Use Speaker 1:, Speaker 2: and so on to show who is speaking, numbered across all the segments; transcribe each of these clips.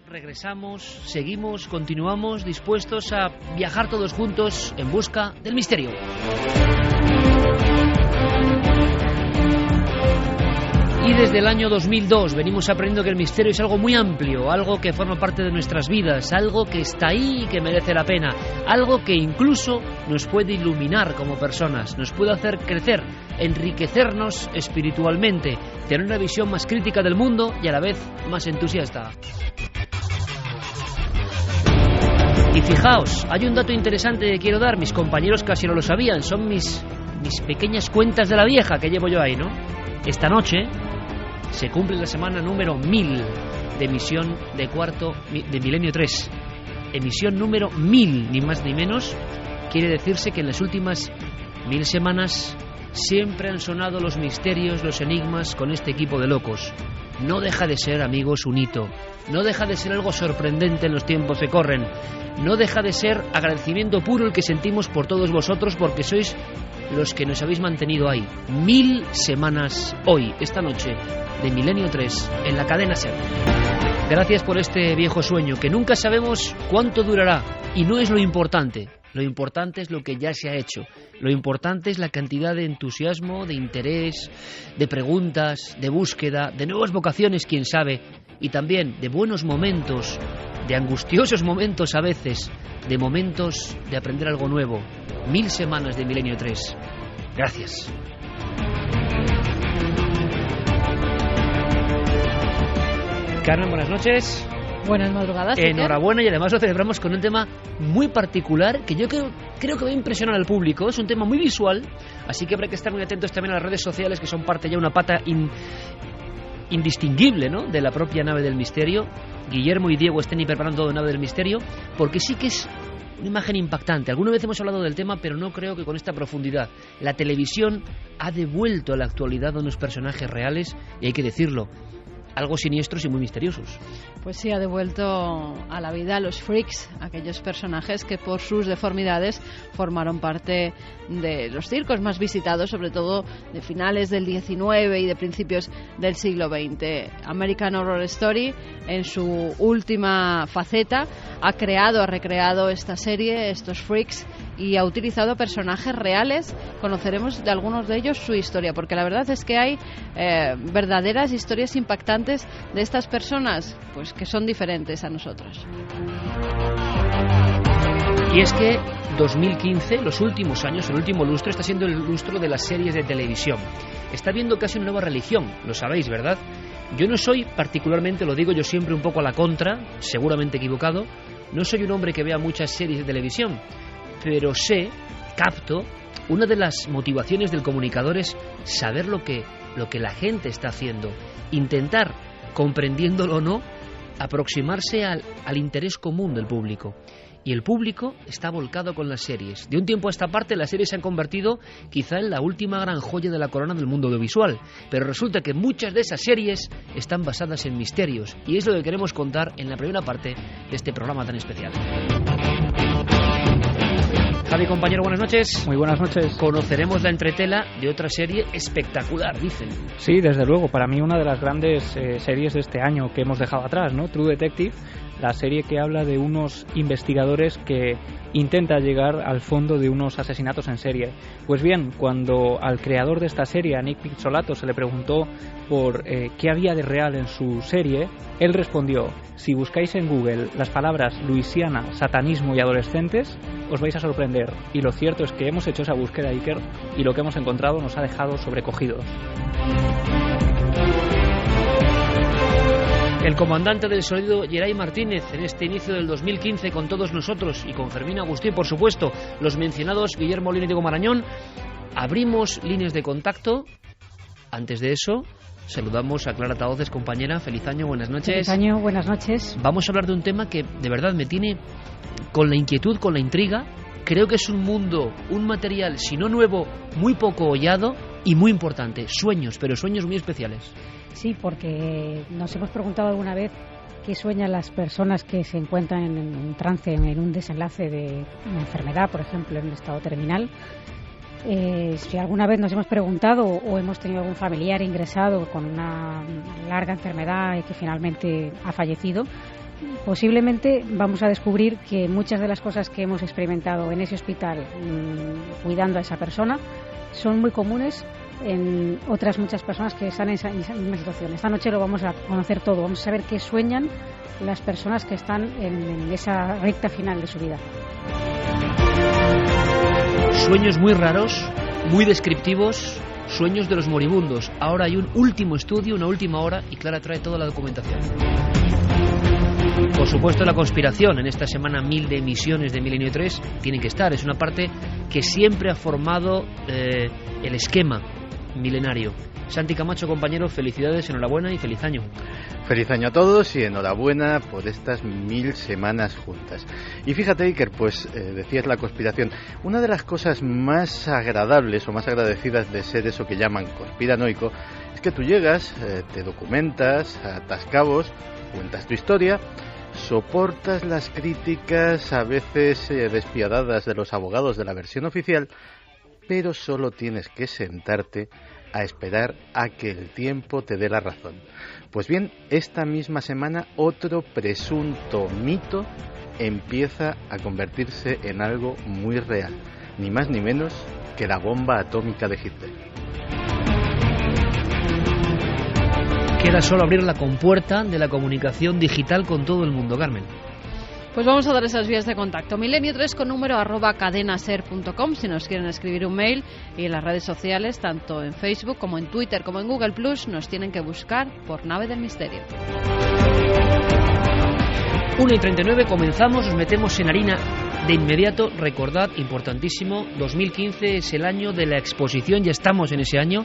Speaker 1: regresamos, seguimos, continuamos dispuestos a viajar todos juntos en busca del misterio. Y desde el año 2002 venimos aprendiendo que el misterio es algo muy amplio, algo que forma parte de nuestras vidas, algo que está ahí y que merece la pena, algo que incluso nos puede iluminar como personas, nos puede hacer crecer, enriquecernos espiritualmente, tener una visión más crítica del mundo y a la vez más entusiasta. Y fijaos, hay un dato interesante que quiero dar, mis compañeros casi no lo sabían, son mis pequeñas cuentas de la vieja que llevo yo ahí, ¿no? Esta noche se cumple la semana número 1000 de emisión de Milenio 3. Emisión número 1000, ni más ni menos. Quiere decirse que en las últimas 1000 semanas siempre han sonado los misterios, los enigmas con este equipo de locos. No deja de ser, amigos, un hito. No deja de ser algo sorprendente en los tiempos que corren. No deja de ser agradecimiento puro el que sentimos por todos vosotros, porque sois los que nos habéis mantenido ahí. 1000 semanas hoy, esta noche, de Milenio 3, en la cadena SER. Gracias por este viejo sueño, que nunca sabemos cuánto durará, y no es lo importante. Lo importante es lo que ya se ha hecho. Lo importante es la cantidad de entusiasmo, de interés, de preguntas, de búsqueda, de nuevas vocaciones, quién sabe, y también de buenos momentos, de angustiosos momentos a veces, de momentos de aprender algo nuevo. 1000 semanas de Milenio 3. Gracias. Carmen, buenas noches.
Speaker 2: Buenas madrugadas.
Speaker 1: Enhorabuena, y además lo celebramos con un tema muy particular que yo creo que va a impresionar al público. Es un tema muy visual, así que habrá que estar muy atentos también a las redes sociales, que son parte ya, una pata indistinguible, ¿no?, de la propia nave del misterio. Guillermo y Diego estén preparando la nave del misterio, porque sí que es una imagen impactante. Alguna vez hemos hablado del tema, pero no creo que con esta profundidad. La televisión ha devuelto a la actualidad a unos personajes reales, y hay que decirlo, algo siniestros y muy misteriosos.
Speaker 2: Pues sí, ha devuelto a la vida a los freaks, aquellos personajes que por sus deformidades formaron parte de los circos más visitados, sobre todo de finales del XIX y de principios del siglo XX. American Horror Story, en su última faceta, ha recreado esta serie, estos freaks, y ha utilizado personajes reales. Conoceremos de algunos de ellos su historia, porque la verdad es que hay verdaderas historias impactantes de estas personas, pues que son diferentes a nosotros.
Speaker 1: Y es que 2015, los últimos años, el último lustro, está siendo el lustro de las series de televisión. Está viendo casi una nueva religión, lo sabéis, ¿verdad? Yo no soy particularmente, lo digo yo siempre un poco a la contra, seguramente equivocado, no soy un hombre que vea muchas series de televisión, pero capto, una de las motivaciones del comunicador es saber lo que la gente está haciendo, intentar, comprendiéndolo o no, aproximarse al interés común del público. Y el público está volcado con las series. De un tiempo a esta parte, las series se han convertido quizá en la última gran joya de la corona del mundo audiovisual. Pero resulta que muchas de esas series están basadas en misterios. Y es lo que queremos contar en la primera parte de este programa tan especial. Javi, compañero, buenas noches.
Speaker 3: Muy buenas noches.
Speaker 1: Conoceremos la entretela de otra serie espectacular, dicen.
Speaker 3: Sí, desde luego. Para mí una de las grandes series de este año que hemos dejado atrás, ¿no? True Detective, la serie que habla de unos investigadores que intenta llegar al fondo de unos asesinatos en serie. Pues bien, cuando al creador de esta serie, a Nick Pizzolatto, se le preguntó por qué había de real en su serie, él respondió: si buscáis en Google las palabras Luisiana, satanismo y adolescentes, os vais a sorprender. Y lo cierto es que hemos hecho esa búsqueda, Iker, y lo que hemos encontrado nos ha dejado sobrecogidos.
Speaker 1: El comandante del sonido, Geray Martínez, en este inicio del 2015 con todos nosotros y con Fermín Agustín, por supuesto, los mencionados Guillermo Lino y Diego Marañón. Abrimos líneas de contacto. Antes de eso, saludamos a Clara Tahoces, compañera. Feliz año, buenas noches.
Speaker 4: Feliz año, buenas noches.
Speaker 1: Vamos a hablar de un tema que de verdad me tiene con la inquietud, con la intriga. Creo que es un mundo, un material, si no nuevo, muy poco hollado y muy importante. Sueños, pero sueños muy especiales.
Speaker 4: Sí, porque nos hemos preguntado alguna vez qué sueñan las personas que se encuentran en un trance, en un desenlace de una enfermedad, por ejemplo, en un estado terminal. Si alguna vez nos hemos preguntado o hemos tenido algún familiar ingresado con una larga enfermedad y que finalmente ha fallecido, posiblemente vamos a descubrir que muchas de las cosas que hemos experimentado en ese hospital cuidando a esa persona son muy comunes en otras muchas personas que están en esa misma situación. Esta noche lo vamos a conocer todo, vamos a saber qué sueñan las personas que están en esa recta final de su vida.
Speaker 1: Sueños muy raros, muy descriptivos, sueños de los moribundos. Ahora hay un último estudio, una última hora, y Clara trae toda la documentación. Por supuesto, la conspiración en esta semana 1000 de emisiones de Milenio 3 tiene que estar. Es una parte que siempre ha formado el esquema milenario. Santi Camacho, compañero, felicidades, enhorabuena y feliz año.
Speaker 5: Feliz año a todos y enhorabuena por estas 1000 semanas juntas. Y fíjate, Iker, pues decías la conspiración. Una de las cosas más agradables o más agradecidas de ser eso que llaman conspiranoico es que tú llegas, te documentas, atas cabos, cuentas tu historia, soportas las críticas a veces despiadadas de los abogados de la versión oficial, pero solo tienes que sentarte a esperar a que el tiempo te dé la razón. Pues bien, esta misma semana otro presunto mito empieza a convertirse en algo muy real, ni más ni menos que la bomba atómica de Hitler.
Speaker 1: Queda solo abrir la compuerta de la comunicación digital con todo el mundo, Carmen.
Speaker 2: Pues vamos a dar esas vías de contacto. Milenio3 con número @cadenaser.com si nos quieren escribir un mail, y en las redes sociales, tanto en Facebook como en Twitter como en Google Plus, nos tienen que buscar por Nave del Misterio.
Speaker 1: 1:39, comenzamos, nos metemos en harina de inmediato. Recordad, importantísimo, 2015 es el año de la exposición, ya estamos en ese año.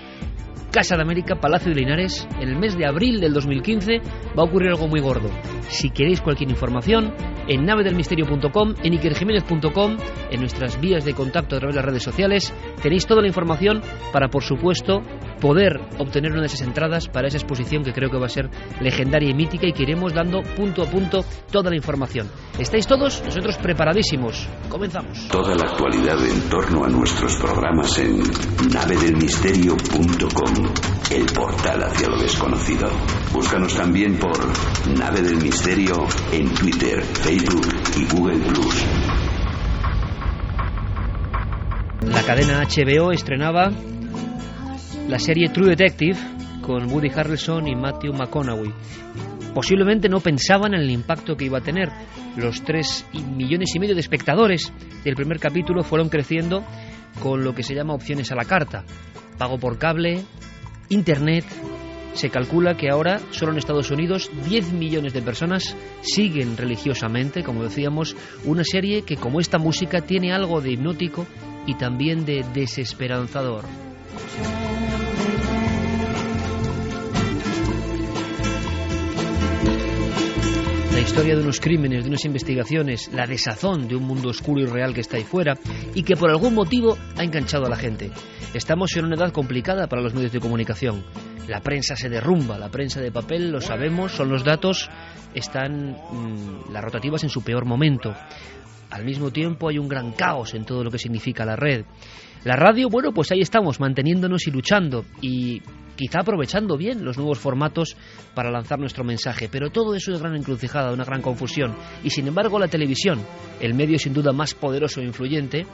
Speaker 1: Casa de América, Palacio de Linares, en el mes de abril del 2015 va a ocurrir algo muy gordo. Si queréis cualquier información, en navedelmisterio.com, en ikerjimenez.com, en nuestras vías de contacto a través de las redes sociales, tenéis toda la información para, por supuesto, poder obtener una de esas entradas para esa exposición que creo que va a ser legendaria y mítica, y que iremos dando punto a punto toda la información. ¿Estáis todos? Nosotros preparadísimos. Comenzamos.
Speaker 6: Toda la actualidad en torno a nuestros programas en navedelmisterio.com, el portal hacia lo desconocido. Búscanos también por Nave del Misterio en Twitter, Facebook y Google Plus.
Speaker 1: La cadena HBO estrenaba la serie True Detective con Woody Harrelson y Matthew McConaughey. Posiblemente no pensaban en el impacto que iba a tener. Los 3,5 millones de espectadores del primer capítulo fueron creciendo con lo que se llama opciones a la carta. Pago por cable, internet. Se calcula que ahora, solo en Estados Unidos, 10 millones de personas siguen religiosamente, como decíamos, una serie que, como esta música, tiene algo de hipnótico y también de desesperanzador. La historia de unos crímenes, de unas investigaciones, la desazón de un mundo oscuro y real que está ahí fuera y que por algún motivo ha enganchado a la gente. Estamos en una edad complicada para los medios de comunicación. La prensa se derrumba, la prensa de papel, lo sabemos, son los datos, están las rotativas en su peor momento. Al mismo tiempo hay un gran caos en todo lo que significa la red. La radio, bueno, pues ahí estamos, manteniéndonos y luchando y quizá aprovechando bien los nuevos formatos para lanzar nuestro mensaje, pero todo es una gran encrucijada, una gran confusión. Y sin embargo la televisión, el medio sin duda más poderoso e influyente,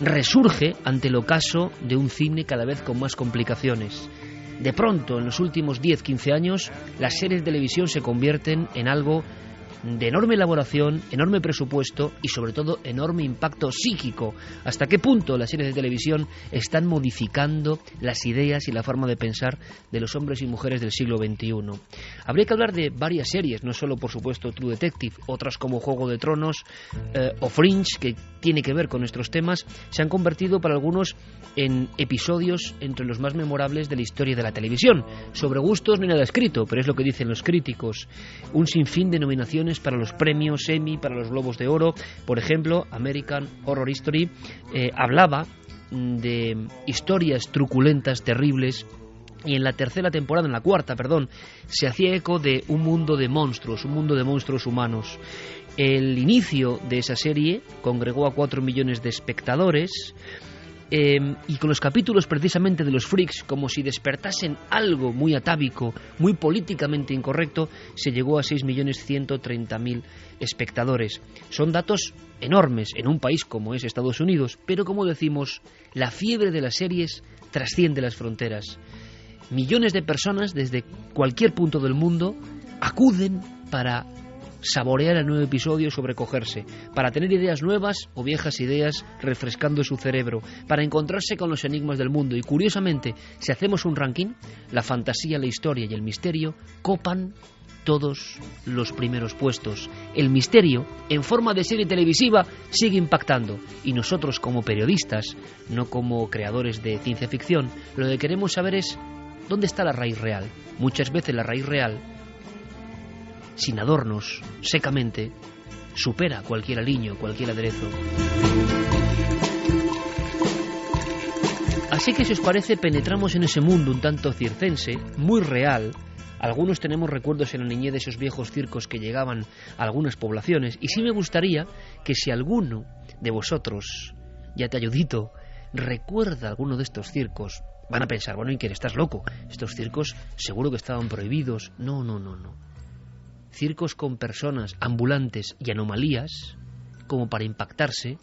Speaker 1: resurge ante el ocaso de un cine cada vez con más complicaciones. De pronto, en los últimos 10-15 años, las series de televisión se convierten en algo de enorme elaboración, enorme presupuesto y sobre todo enorme impacto psíquico. ¿Hasta qué punto las series de televisión están modificando las ideas y la forma de pensar de los hombres y mujeres del siglo XXI? Habría que hablar de varias series, no solo por supuesto True Detective, otras como Juego de Tronos o Fringe, que tiene que ver con nuestros temas, se han convertido para algunos en episodios entre los más memorables de la historia de la televisión. Sobre gustos no hay nada escrito, pero es lo que dicen los críticos. Un sinfín de nominaciones para los premios Emmy, para los Globos de Oro. Por ejemplo, American Horror Story hablaba de historias truculentas, terribles, y en la cuarta, se hacía eco de un mundo de monstruos humanos. El inicio de esa serie congregó a 4 millones de espectadores y con los capítulos precisamente de los freaks, como si despertasen algo muy atávico, muy políticamente incorrecto, se llegó a 6.130.000 espectadores. Son datos enormes en un país como es Estados Unidos, pero como decimos, la fiebre de las series trasciende las fronteras. Millones de personas desde cualquier punto del mundo acuden para saborear el nuevo episodio, sobrecogerse, para tener ideas nuevas o viejas ideas refrescando su cerebro, para encontrarse con los enigmas del mundo. Y curiosamente, si hacemos un ranking, la fantasía, la historia y el misterio copan todos los primeros puestos. El misterio, en forma de serie televisiva, sigue impactando. Y nosotros, como periodistas, no como creadores de ciencia ficción, lo que queremos saber es ¿dónde está la raíz real? Muchas veces la raíz real, sin adornos, secamente, supera cualquier aliño, cualquier aderezo. Así que si os parece, penetramos en ese mundo un tanto circense, muy real. Algunos tenemos recuerdos en la niñez de esos viejos circos que llegaban a algunas poblaciones, y sí me gustaría que si alguno de vosotros, ya te ayudito, recuerda alguno de estos circos, van a pensar, bueno, Iker, estás loco, estos circos seguro que estaban prohibidos. No. Circos con personas, ambulantes y anomalías, como para impactarse,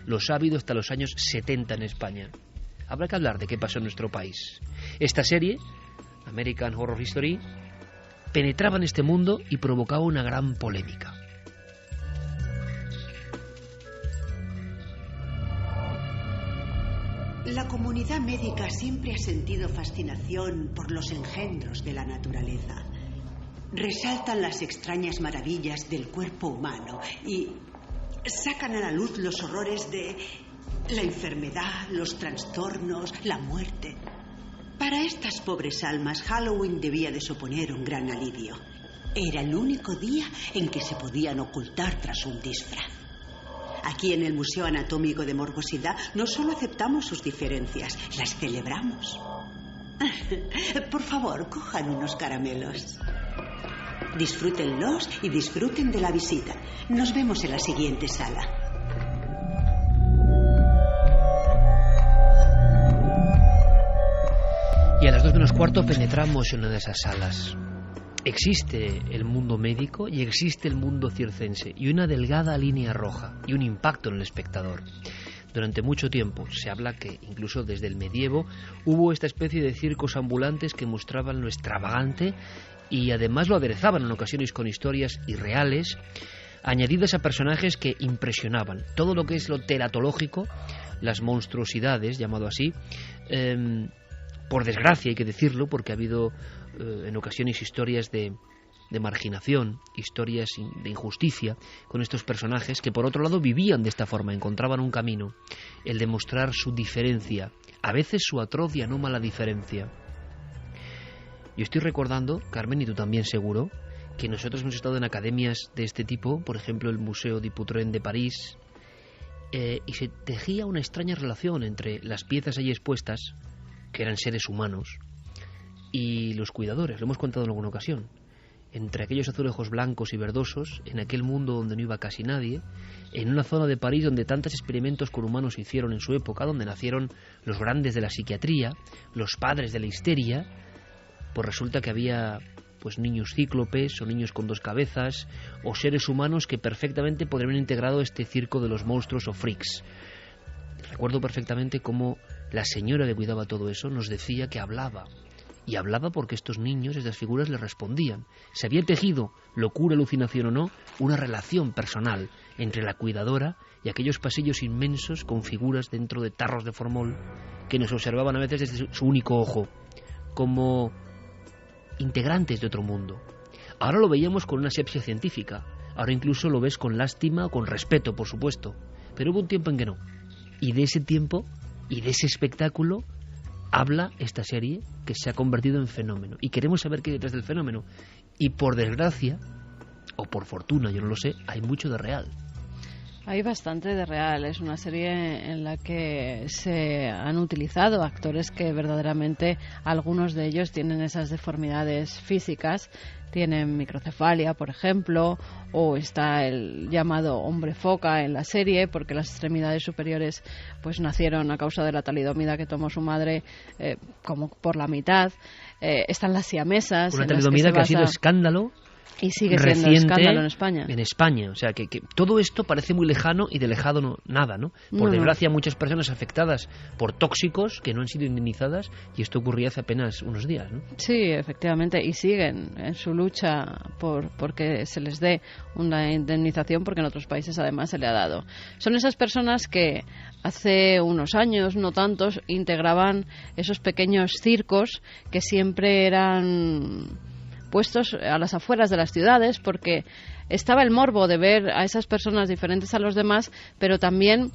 Speaker 1: los ha habido hasta los años 70 en España. Habrá que hablar de qué pasó en nuestro país. Esta serie, American Horror History, penetraba en este mundo y provocaba una gran polémica.
Speaker 7: La comunidad médica siempre ha sentido fascinación por los engendros de la naturaleza. Resaltan las extrañas maravillas del cuerpo humano y sacan a la luz los horrores de la enfermedad, los trastornos, la muerte. Para estas pobres almas, Halloween debía de suponer un gran alivio. Era el único día en que se podían ocultar tras un disfraz. Aquí en el Museo Anatómico de Morbosidad no solo aceptamos sus diferencias, las celebramos. Por favor, cojan unos caramelos. Disfrútenlos y disfruten de la visita. Nos vemos en la siguiente sala.
Speaker 1: Y a las 2:15 penetramos en una de esas salas. Existe el mundo médico y existe el mundo circense, y una delgada línea roja y un impacto en el espectador. Durante mucho tiempo se habla que incluso desde el medievo hubo esta especie de circos ambulantes que mostraban lo extravagante y además lo aderezaban en ocasiones con historias irreales añadidas a personajes que impresionaban. Todo lo que es lo teratológico, las monstruosidades, llamado así, por desgracia hay que decirlo, porque ha habido en ocasiones historias de marginación, historias de injusticia con estos personajes que por otro lado vivían de esta forma, encontraban un camino, el de mostrar su diferencia, a veces su atroz y anómala diferencia. Yo estoy recordando, Carmen, y tú también seguro, que nosotros hemos estado en academias de este tipo, por ejemplo el Museo Dupuytren de París, y se tejía una extraña relación entre las piezas allí expuestas, que eran seres humanos, y los cuidadores, lo hemos contado en alguna ocasión, entre aquellos azulejos blancos y verdosos, en aquel mundo donde no iba casi nadie, en una zona de París donde tantos experimentos con humanos se hicieron en su época, donde nacieron los grandes de la psiquiatría, los padres de la histeria. Pues resulta que había pues niños cíclopes o niños con dos cabezas o seres humanos que perfectamente podrían haber integrado este circo de los monstruos o freaks. Recuerdo perfectamente cómo la señora que cuidaba todo eso nos decía que hablaba. Y hablaba porque estos niños, estas figuras, le respondían. Se había tejido, locura, alucinación o no, una relación personal entre la cuidadora y aquellos pasillos inmensos con figuras dentro de tarros de formol que nos observaban a veces desde su único ojo, como integrantes de otro mundo. Ahora lo veíamos con una asepsia científica, ahora incluso lo ves con lástima o con respeto, por supuesto, pero hubo un tiempo en que no. Y de ese tiempo y de ese espectáculo habla esta serie que se ha convertido en fenómeno. Y queremos saber qué hay detrás del fenómeno. Y por desgracia, o por fortuna, yo no lo sé, hay mucho de real.
Speaker 2: Hay bastante de real. Es una serie en la que se han utilizado actores que verdaderamente, algunos de ellos tienen esas deformidades físicas, tienen microcefalia, por ejemplo, o está el llamado hombre foca en la serie, porque las extremidades superiores pues nacieron a causa de la talidomida que tomó su madre, como por la mitad. Están las siamesas.
Speaker 1: Una talidomida que ha sido escándalo.
Speaker 2: Y sigue siendo escándalo en España.
Speaker 1: En España, o sea, que todo esto parece muy lejano y de lejano nada, ¿no? Por desgracia, muchas personas afectadas por tóxicos que no han sido indemnizadas, y esto ocurría hace apenas unos días, ¿no?
Speaker 2: Sí, efectivamente, y siguen en su lucha porque se les dé una indemnización, porque en otros países además se le ha dado. Son esas personas que hace unos años, no tantos, integraban esos pequeños circos que siempre eran puestos a las afueras de las ciudades, porque estaba el morbo de ver a esas personas diferentes a los demás, pero también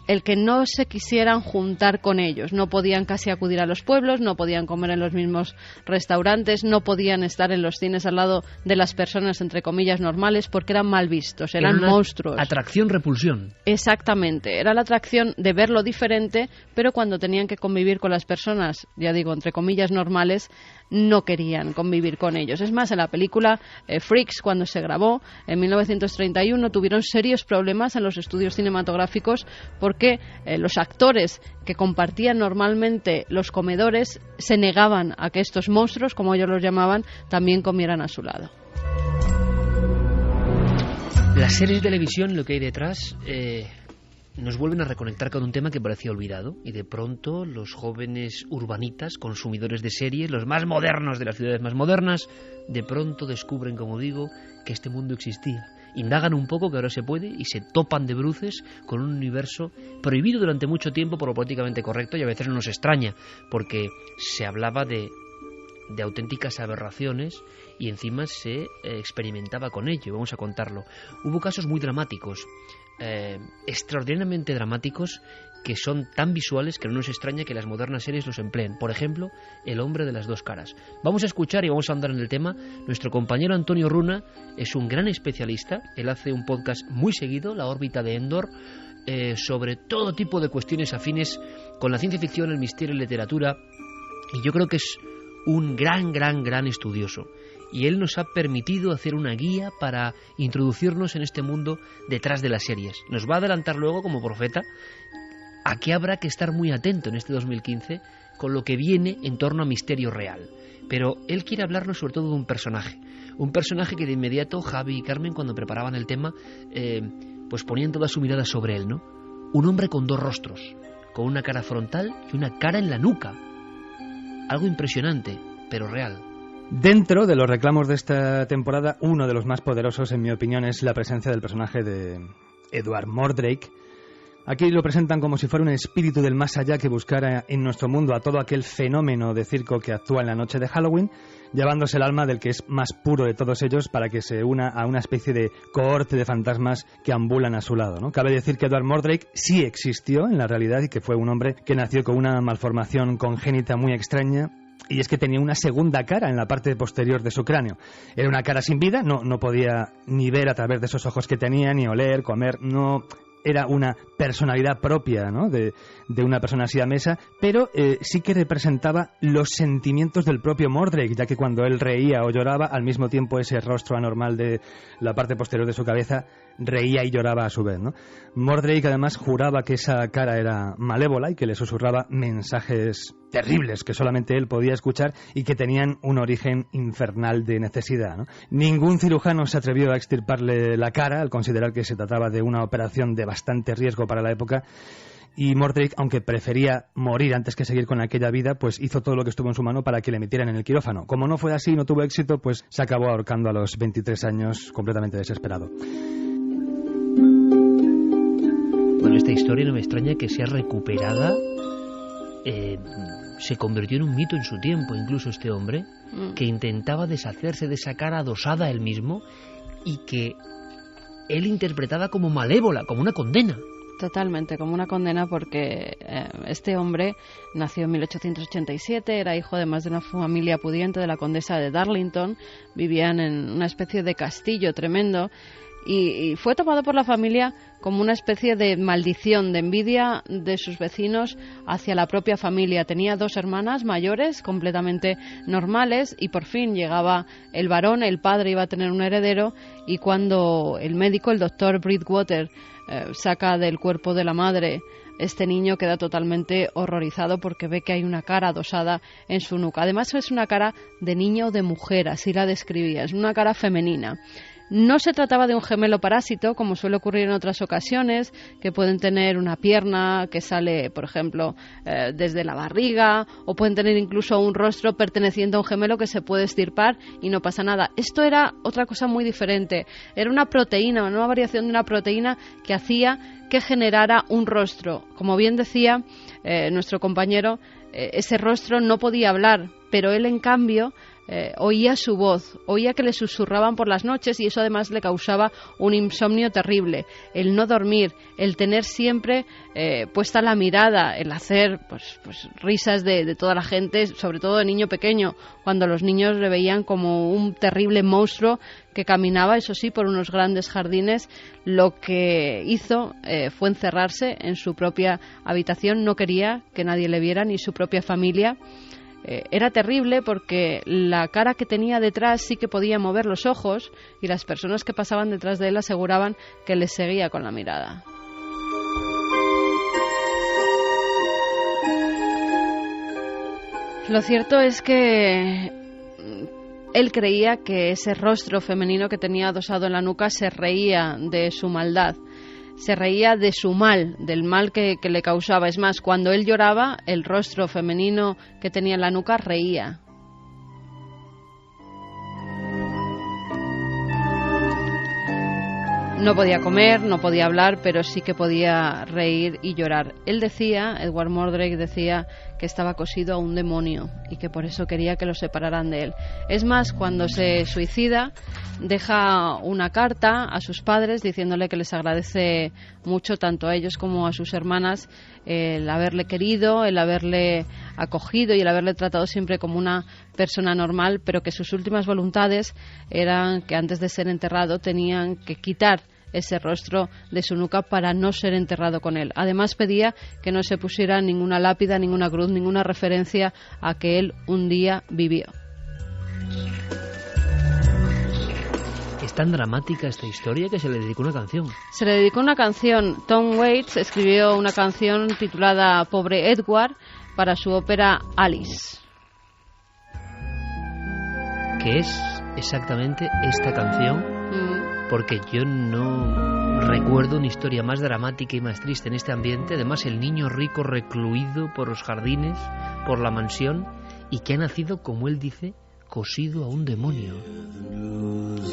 Speaker 2: el que no se quisieran juntar con ellos. No podían casi acudir a los pueblos, no podían comer en los mismos restaurantes, no podían estar en los cines al lado de las personas, entre comillas, normales, porque eran mal vistos, eran monstruos.
Speaker 1: Atracción-repulsión.
Speaker 2: Exactamente, era la atracción de ver lo diferente, pero cuando tenían que convivir con las personas, ya digo, entre comillas, normales, no querían convivir con ellos. Es más, en la película Freaks, cuando se grabó en 1931, tuvieron serios problemas en los estudios cinematográficos porque los actores que compartían normalmente los comedores se negaban a que estos monstruos, como ellos los llamaban, también comieran a su lado.
Speaker 1: Las series de televisión, lo que hay detrás, nos vuelven a reconectar con un tema que parecía olvidado, y de pronto los jóvenes urbanitas, consumidores de series, los más modernos de las ciudades más modernas, de pronto descubren, como digo, que este mundo existía. Indagan un poco, que ahora se puede, y se topan de bruces con un universo prohibido durante mucho tiempo por lo políticamente correcto, y a veces no nos extraña, porque se hablaba de auténticas aberraciones y encima se experimentaba con ello. Vamos a contarlo. Hubo casos muy dramáticos, extraordinariamente dramáticos, que son tan visuales que no nos extraña que las modernas series los empleen. Por ejemplo, El hombre de las dos caras. Vamos a escuchar y vamos a andar en el tema. Nuestro compañero Antonio Runa es un gran especialista. Él hace un podcast muy seguido, La órbita de Endor, sobre todo tipo de cuestiones afines con la ciencia ficción, el misterio y la literatura, y yo creo que es un gran estudioso. Y él nos ha permitido hacer una guía para introducirnos en este mundo detrás de las series. Nos va a adelantar luego, como profeta, a qué habrá que estar muy atento en este 2015 con lo que viene en torno a Misterio Real. Pero él quiere hablarnos sobre todo de un personaje que de inmediato Javi y Carmen, cuando preparaban el tema, pues ponían toda su mirada sobre él, ¿no? Un hombre con dos rostros, con una cara frontal y una cara en la nuca. Algo impresionante, pero real.
Speaker 8: Dentro de los reclamos de esta temporada, uno de los más poderosos, en mi opinión, es la presencia del personaje de Edward Mordrake. Aquí lo presentan como si fuera un espíritu del más allá que buscara en nuestro mundo a todo aquel fenómeno de circo que actúa en la noche de Halloween, llevándose el alma del que es más puro de todos ellos para que se una a una especie de cohorte de fantasmas que ambulan a su lado, ¿no? Cabe decir que Edward Mordrake sí existió en la realidad y que fue un hombre que nació con una malformación congénita muy extraña. Y es que tenía una segunda cara en la parte posterior de su cráneo. Era una cara sin vida, no podía ni ver a través de esos ojos que tenía, ni oler, comer, no... Era una personalidad propia, ¿no?, de una persona siamesa, pero sí que representaba los sentimientos del propio Mordrake, ya que cuando él reía o lloraba, al mismo tiempo ese rostro anormal de la parte posterior de su cabeza reía y lloraba a su vez, ¿no? Mordrake además juraba que esa cara era malévola y que le susurraba mensajes terribles que solamente él podía escuchar y que tenían un origen infernal de necesidad, ¿no? Ningún cirujano se atrevió a extirparle la cara al considerar que se trataba de una operación de bastante riesgo para la época, y Mordrake, aunque prefería morir antes que seguir con aquella vida, pues hizo todo lo que estuvo en su mano para que le metieran en el quirófano. Como no fue así, no tuvo éxito, pues se acabó ahorcando a los 23 años completamente desesperado.
Speaker 1: Bueno, esta historia no me extraña que sea recuperada. Se convirtió en un mito en su tiempo, incluso este hombre, que intentaba deshacerse de esa cara adosada él mismo y que él interpretaba como malévola, como una condena.
Speaker 2: Totalmente, como una condena, porque este hombre nació en 1887, era hijo además de una familia pudiente de la condesa de Darlington, vivían en una especie de castillo tremendo, y fue tomado por la familia como una especie de maldición, de envidia de sus vecinos hacia la propia familia. Tenía 2 hermanas mayores, completamente normales, y por fin llegaba el varón, el padre iba a tener un heredero, y cuando el médico, el doctor Bridgewater, saca del cuerpo de la madre, este niño queda totalmente horrorizado porque ve que hay una cara adosada en su nuca. Además es una cara de niño o de mujer, así la describía, es una cara femenina. No se trataba de un gemelo parásito, como suele ocurrir en otras ocasiones, que pueden tener una pierna que sale, por ejemplo, desde la barriga, o pueden tener incluso un rostro perteneciente a un gemelo que se puede extirpar y no pasa nada. Esto era otra cosa muy diferente. Era una proteína, una nueva variación de una proteína que hacía que generara un rostro. Como bien decía nuestro compañero, ese rostro no podía hablar, pero él, en cambio, oía su voz, oía que le susurraban por las noches, y eso además le causaba un insomnio terrible. El no dormir, el tener siempre puesta la mirada, el hacer pues risas de toda la gente, sobre todo de niño pequeño, cuando los niños le veían como un terrible monstruo que caminaba, eso sí, por unos grandes jardines. Lo que hizo fue encerrarse en su propia habitación. No quería que nadie le viera, ni su propia familia. Era terrible porque la cara que tenía detrás sí que podía mover los ojos, y las personas que pasaban detrás de él aseguraban que les seguía con la mirada. Lo cierto es que él creía que ese rostro femenino que tenía adosado en la nuca se reía de su maldad. Se reía de su mal, del mal que le causaba. Es más, cuando él lloraba, el rostro femenino que tenía en la nuca reía. No podía comer, no podía hablar, pero sí que podía reír y llorar. Él decía, Edward Mordrake decía, que estaba cosido a un demonio y que por eso quería que lo separaran de él. Es más, cuando se suicida, deja una carta a sus padres diciéndole que les agradece mucho, tanto a ellos como a sus hermanas, el haberle querido, el haberle acogido y el haberle tratado siempre como una persona normal, pero que sus últimas voluntades eran que antes de ser enterrado tenían que quitar ese rostro de su nuca para no ser enterrado con él. Además pedía que no se pusiera ninguna lápida, ninguna cruz, ninguna referencia a que él un día vivió.
Speaker 1: Es tan dramática esta historia que se le dedicó una canción.
Speaker 2: Se le dedicó una canción. Tom Waits escribió una canción titulada Pobre Edward para su ópera Alice.
Speaker 1: ¿Qué es exactamente esta canción? Porque yo no recuerdo una historia más dramática y más triste en este ambiente. Además, el niño rico recluido por los jardines, por la mansión, y que ha nacido, como él dice, cosido a un demonio.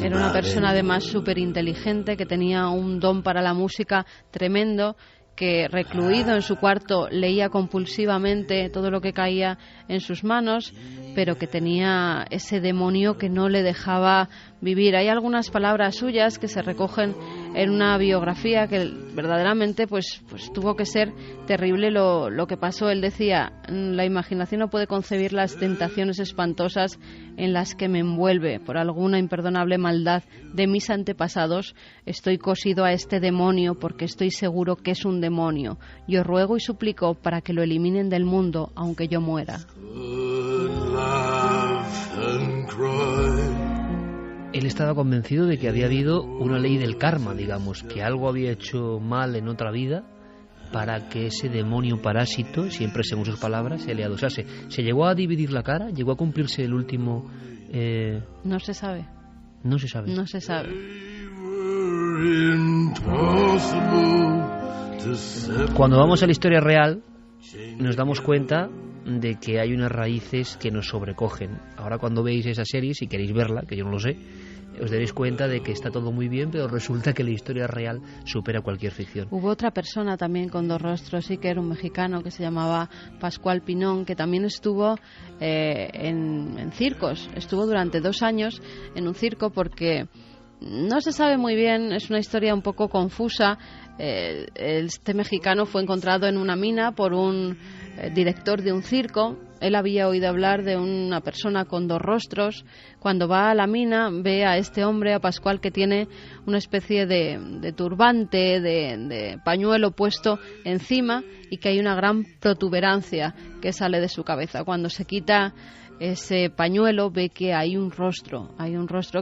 Speaker 2: Era una persona además súper inteligente, que tenía un don para la música tremendo, que recluido en su cuarto leía compulsivamente todo lo que caía en sus manos, pero que tenía ese demonio que no le dejaba vivir. Hay algunas palabras suyas que se recogen en una biografía que verdaderamente pues tuvo que ser terrible lo que pasó. Él decía: la imaginación no puede concebir las tentaciones espantosas en las que me envuelve. Por alguna imperdonable maldad de mis antepasados estoy cosido a este demonio, porque estoy seguro que es un demonio. Yo ruego y suplico para que lo eliminen del mundo, aunque yo muera.
Speaker 1: Él estaba convencido de que había habido una ley del karma, digamos, que algo había hecho mal en otra vida para que ese demonio parásito, siempre según sus palabras, se le adosase. ¿Se llegó a dividir la cara? ¿Llegó a cumplirse el último...?
Speaker 2: No se sabe.
Speaker 1: No se sabe.
Speaker 2: No se sabe.
Speaker 1: Cuando vamos a la historia real, nos damos cuenta de que hay unas raíces que nos sobrecogen. Ahora, cuando veis esa serie, si queréis verla, que yo no lo sé, os daréis cuenta de que está todo muy bien, pero resulta que la historia real supera cualquier ficción.
Speaker 2: Hubo otra persona también con dos rostros, sí, que era un mexicano que se llamaba Pascual Pinón, que también estuvo en circos. Estuvo durante 2 años en un circo porque no se sabe muy bien, es una historia un poco confusa. Este mexicano fue encontrado en una mina por un director de un circo. Él había oído hablar de una persona con 2 rostros. Cuando va a la mina ve a este hombre, a Pascual, que tiene una especie de turbante, de pañuelo puesto encima y que hay una gran protuberancia que sale de su cabeza. Cuando se quita ese pañuelo ve que hay un rostro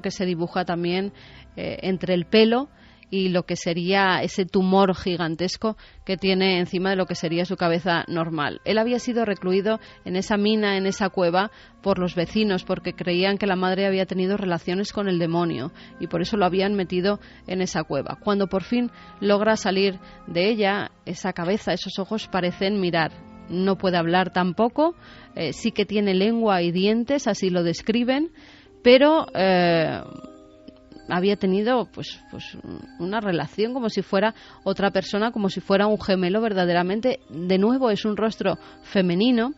Speaker 2: que se dibuja también entre el pelo y lo que sería ese tumor gigantesco que tiene encima de lo que sería su cabeza normal. Él había sido recluido en esa mina, en esa cueva, por los vecinos, porque creían que la madre había tenido relaciones con el demonio y por eso lo habían metido en esa cueva. Cuando por fin logra salir de ella, esa cabeza, esos ojos parecen mirar. No puede hablar tampoco, sí que tiene lengua y dientes, así lo describen, pero había tenido pues una relación como si fuera otra persona, como si fuera un gemelo verdaderamente. De nuevo es un rostro femenino.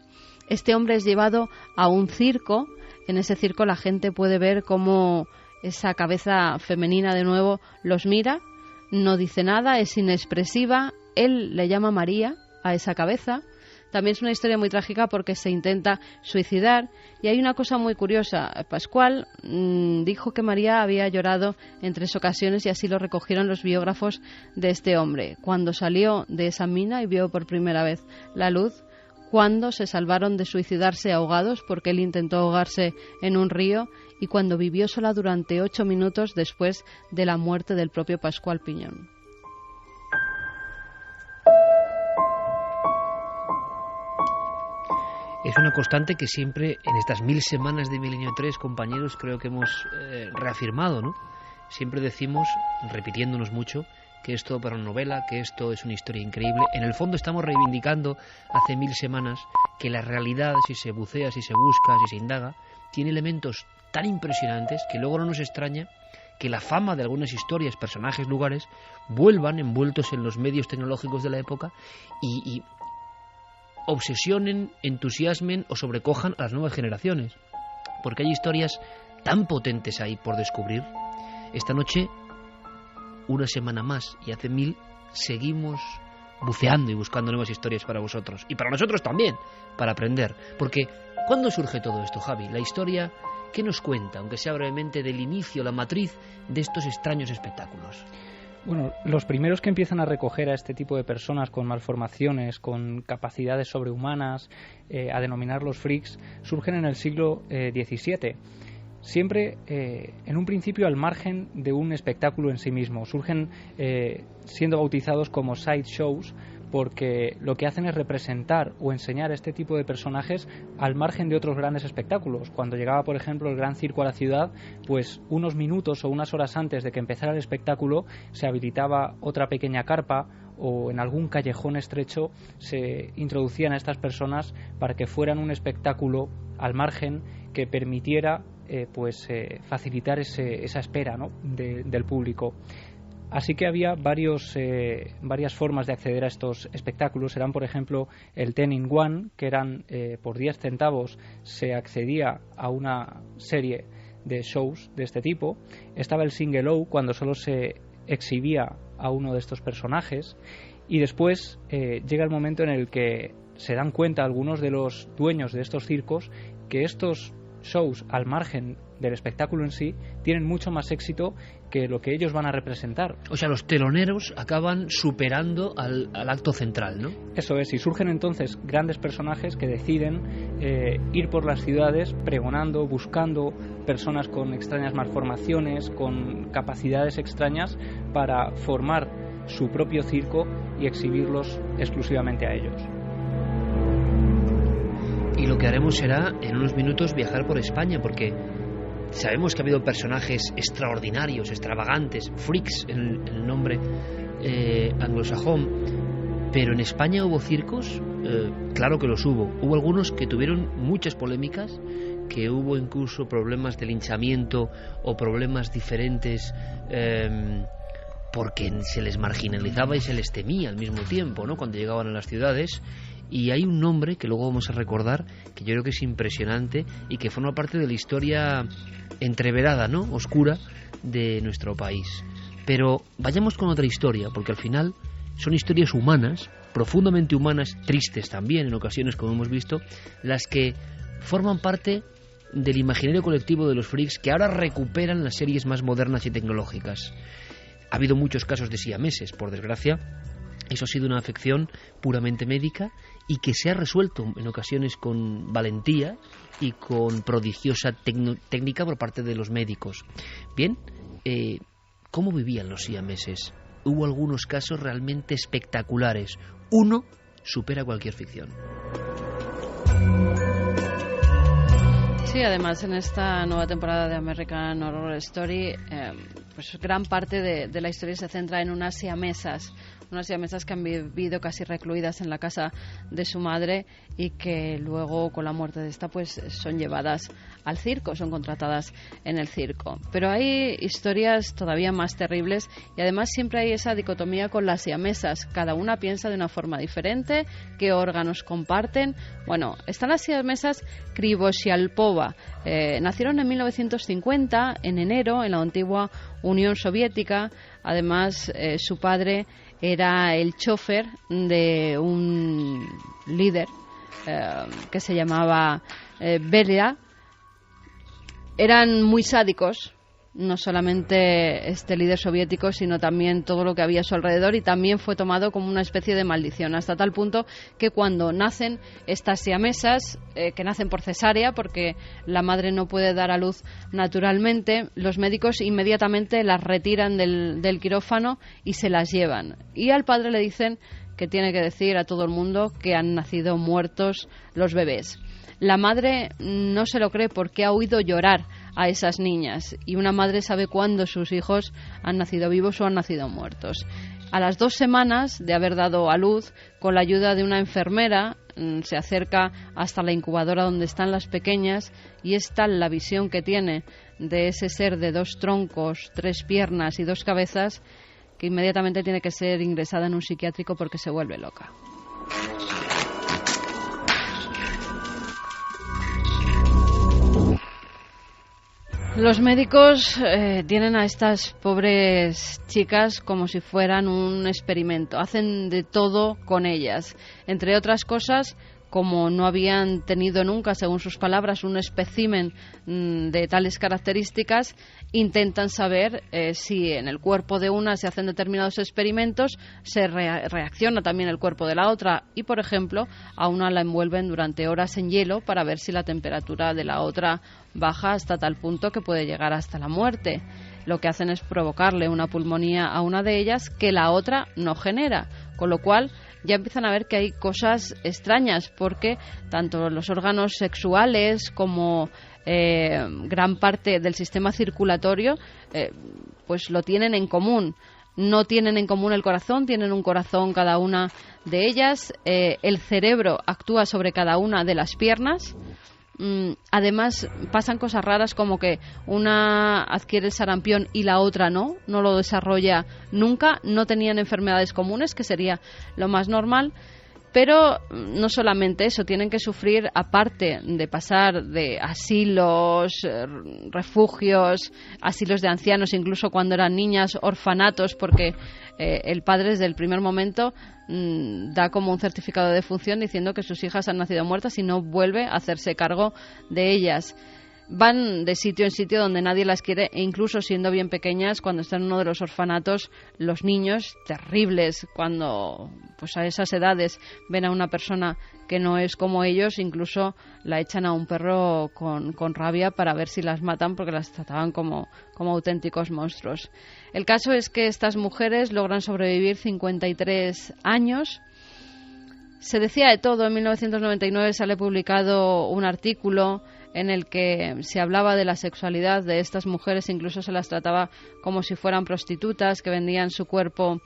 Speaker 2: Este hombre es llevado a un circo. En ese circo la gente puede ver cómo esa cabeza femenina de nuevo los mira, no dice nada, es inexpresiva. Él le llama María a esa cabeza. También es una historia muy trágica porque se intenta suicidar. Y hay una cosa muy curiosa. Pascual dijo que María había llorado en 3 ocasiones y así lo recogieron los biógrafos de este hombre. Cuando salió de esa mina y vio por primera vez la luz, cuando se salvaron de suicidarse ahogados porque él intentó ahogarse en un río, y cuando vivió sola durante 8 minutos después de la muerte del propio Pascual Piñón.
Speaker 1: Es una constante que siempre en estas 1000 semanas de Milenio 3, compañeros, creo que hemos reafirmado, ¿no? Siempre decimos, repitiéndonos mucho, que esto para una novela, que esto es una historia increíble. En el fondo estamos reivindicando hace 1000 semanas que la realidad, si se bucea, si se busca, si se indaga, tiene elementos tan impresionantes que luego no nos extraña que la fama de algunas historias, personajes, lugares, vuelvan envueltos en los medios tecnológicos de la época y obsesionen, entusiasmen o sobrecojan a las nuevas generaciones, porque hay historias tan potentes ahí por descubrir. Esta noche, una semana más, y hace 1000, seguimos buceando y buscando nuevas historias para vosotros, y para nosotros también, para aprender. Porque, ¿cuándo surge todo esto, Javi? La historia, ¿qué nos cuenta, aunque sea brevemente, del inicio, la matriz de estos extraños espectáculos?
Speaker 3: Bueno, los primeros que empiezan a recoger a este tipo de personas con malformaciones, con capacidades sobrehumanas, a denominarlos freaks, surgen en el siglo XVII. Siempre, en un principio, al margen de un espectáculo en sí mismo. Surgen siendo bautizados como sideshows, porque lo que hacen es representar o enseñar este tipo de personajes al margen de otros grandes espectáculos. Cuando llegaba, por ejemplo, el Gran Circo a la ciudad, pues unos minutos o unas horas antes de que empezara el espectáculo se habilitaba otra pequeña carpa, o en algún callejón estrecho se introducían a estas personas para que fueran un espectáculo al margen que permitiera facilitar esa espera, ¿no?, del público. Así que había varias formas de acceder a estos espectáculos. Eran, por ejemplo, el 10 in 1, que eran por 10 centavos se accedía a una serie de shows de este tipo. Estaba el single O, cuando solo se exhibía a uno de estos personajes. Y después llega el momento en el que se dan cuenta algunos de los dueños de estos circos que estos shows, al margen del espectáculo en sí, tienen mucho más éxito que lo que ellos van a representar.
Speaker 1: O sea, los teloneros acaban superando al acto central, ¿no?
Speaker 3: Eso es, y surgen entonces grandes personajes que deciden ir por las ciudades pregonando, buscando personas con extrañas malformaciones, con capacidades extrañas, para formar su propio circo y exhibirlos exclusivamente a ellos.
Speaker 1: Y lo que haremos será, en unos minutos, viajar por España, porque sabemos que ha habido personajes extraordinarios, extravagantes, freaks, en el nombre anglosajón, pero en España hubo circos, claro que los hubo. Hubo algunos que tuvieron muchas polémicas, que hubo incluso problemas de linchamiento o problemas diferentes, porque se les marginalizaba y se les temía al mismo tiempo, ¿no?, cuando llegaban a las ciudades. Y hay un nombre que luego vamos a recordar, que yo creo que es impresionante y que forma parte de la historia entreverada, ¿no?, oscura de nuestro país. Pero vayamos con otra historia, porque al final son historias humanas profundamente humanas, tristes también en ocasiones, como hemos visto, las que forman parte del imaginario colectivo de los freaks, que ahora recuperan las series más modernas y tecnológicas. Ha habido muchos casos de siameses, por desgracia. Eso ha sido una afección puramente médica y que se ha resuelto en ocasiones con valentía y con prodigiosa técnica por parte de los médicos. Bien, ¿cómo vivían los siameses? Hubo algunos casos realmente espectaculares. Uno supera cualquier ficción.
Speaker 2: Sí, además en esta nueva temporada de American Horror Story, pues gran parte de la historia se centra en unas siamesas que han vivido casi recluidas en la casa de su madre y que luego, con la muerte de esta, pues son llevadas al circo, son contratadas en el circo. Pero hay historias todavía más terribles y además siempre hay esa dicotomía con las siamesas. Cada una piensa de una forma diferente, qué órganos comparten. Bueno, están las siamesas Krivoshialpova. Nacieron en 1950, en enero, en la antigua Unión Soviética. Además, su padre era el chofer de un líder que se llamaba Beria. Eran muy sádicos, no solamente este líder soviético, sino también todo lo que había a su alrededor, y también fue tomado como una especie de maldición, hasta tal punto que cuando nacen estas siamesas, que nacen por cesárea, porque la madre no puede dar a luz naturalmente, los médicos inmediatamente las retiran del quirófano y se las llevan. Y al padre le dicen que tiene que decir a todo el mundo que han nacido muertos los bebés. La madre no se lo cree porque ha oído llorar a esas niñas, y una madre sabe cuándo sus hijos han nacido vivos o han nacido muertos. A las 2 semanas de haber dado a luz, con la ayuda de una enfermera, se acerca hasta la incubadora donde están las pequeñas, y es tal la visión que tiene de ese ser de 2 troncos, 3 piernas y 2 cabezas, que inmediatamente tiene que ser ingresada en un psiquiátrico porque se vuelve loca. Los médicos tienen a estas pobres chicas como si fueran un experimento. Hacen de todo con ellas. Entre otras cosas, como no habían tenido nunca, según sus palabras, un espécimen de tales características, intentan saber si en el cuerpo de una se hacen determinados experimentos, se reacciona también el cuerpo de la otra, y por ejemplo a una la envuelven durante horas en hielo para ver si la temperatura de la otra baja hasta tal punto que puede llegar hasta la muerte. Lo que hacen es provocarle una pulmonía a una de ellas que la otra no genera, con lo cual ya empiezan a ver que hay cosas extrañas, porque tanto los órganos sexuales como gran parte del sistema circulatorio pues lo tienen en común. No tienen en común el corazón, tienen un corazón cada una de ellas. El cerebro actúa sobre cada una de las piernas. Además pasan cosas raras, como que una adquiere el sarampión y la otra no lo desarrolla nunca. No tenían enfermedades comunes, que sería lo más normal. Pero no solamente eso, tienen que sufrir, aparte de pasar de asilos, refugios, asilos de ancianos, incluso cuando eran niñas, orfanatos, porque el padre desde el primer momento da como un certificado de defunción diciendo que sus hijas han nacido muertas y no vuelve a hacerse cargo de ellas. Van de sitio en sitio donde nadie las quiere, e incluso siendo bien pequeñas, cuando están en uno de los orfanatos, los niños, terribles, cuando pues a esas edades ven a una persona que no es como ellos, incluso la echan a un perro con rabia para ver si las matan, porque las trataban como auténticos monstruos. El caso es que estas mujeres logran sobrevivir 53 años. Se decía de todo. En 1999 sale publicado un artículo en el que se hablaba de la sexualidad de estas mujeres, incluso se las trataba como si fueran prostitutas, que vendían su cuerpo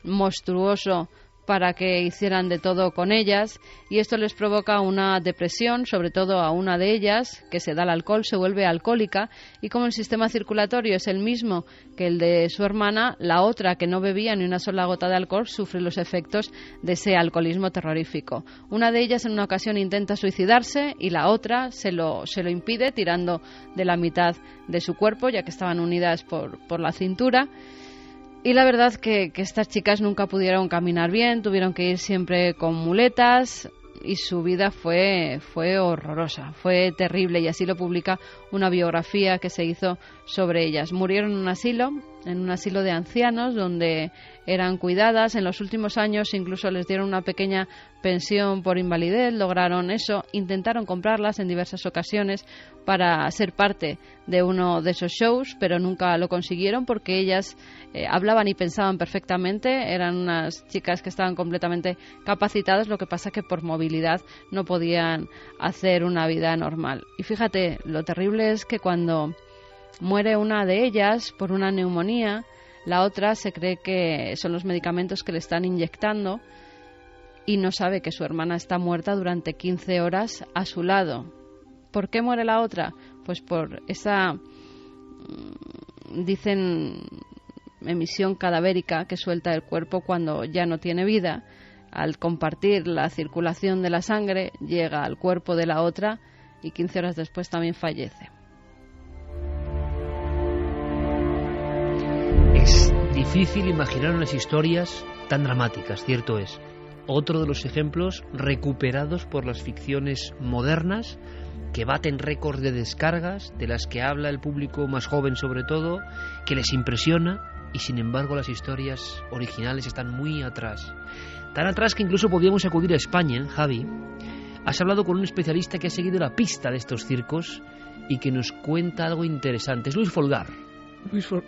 Speaker 2: monstruoso para que hicieran de todo con ellas, y esto les provoca una depresión, sobre todo a una de ellas, que se da al alcohol, se vuelve alcohólica, y como el sistema circulatorio es el mismo que el de su hermana, la otra, que no bebía ni una sola gota de alcohol, sufre los efectos de ese alcoholismo terrorífico. Una de ellas en una ocasión intenta suicidarse y la otra se lo impide tirando de la mitad de su cuerpo, ya que estaban unidas por la cintura. Y la verdad que estas chicas nunca pudieron caminar bien, tuvieron que ir siempre con muletas y su vida fue horrorosa, fue terrible, y así lo publica una biografía que se hizo sobre ellas. Murieron en un asilo de ancianos donde eran cuidadas. En los últimos años incluso les dieron una pequeña pensión por invalidez, lograron eso, intentaron comprarlas en diversas ocasiones para ser parte de uno de esos shows, pero nunca lo consiguieron porque ellas hablaban y pensaban perfectamente, eran unas chicas que estaban completamente capacitadas, lo que pasa que por movilidad no podían hacer una vida normal. Y fíjate, lo terrible es que cuando muere una de ellas por una neumonía, la otra se cree que son los medicamentos que le están inyectando y no sabe que su hermana está muerta durante 15 horas a su lado. ¿Por qué muere la otra? Pues por esa, dicen, emisión cadavérica que suelta el cuerpo cuando ya no tiene vida. Al compartir la circulación de la sangre, llega al cuerpo de la otra y 15 horas después también fallece.
Speaker 1: Es difícil imaginar unas historias tan dramáticas, cierto es. Otro de los ejemplos recuperados por las ficciones modernas que baten récords de descargas, de las que habla el público más joven sobre todo, que les impresiona, y sin embargo las historias originales están muy atrás. Tan atrás que incluso podíamos acudir a España. Javi, has hablado con un especialista que ha seguido la pista de estos circos y que nos cuenta algo interesante. Es Luis Folgar.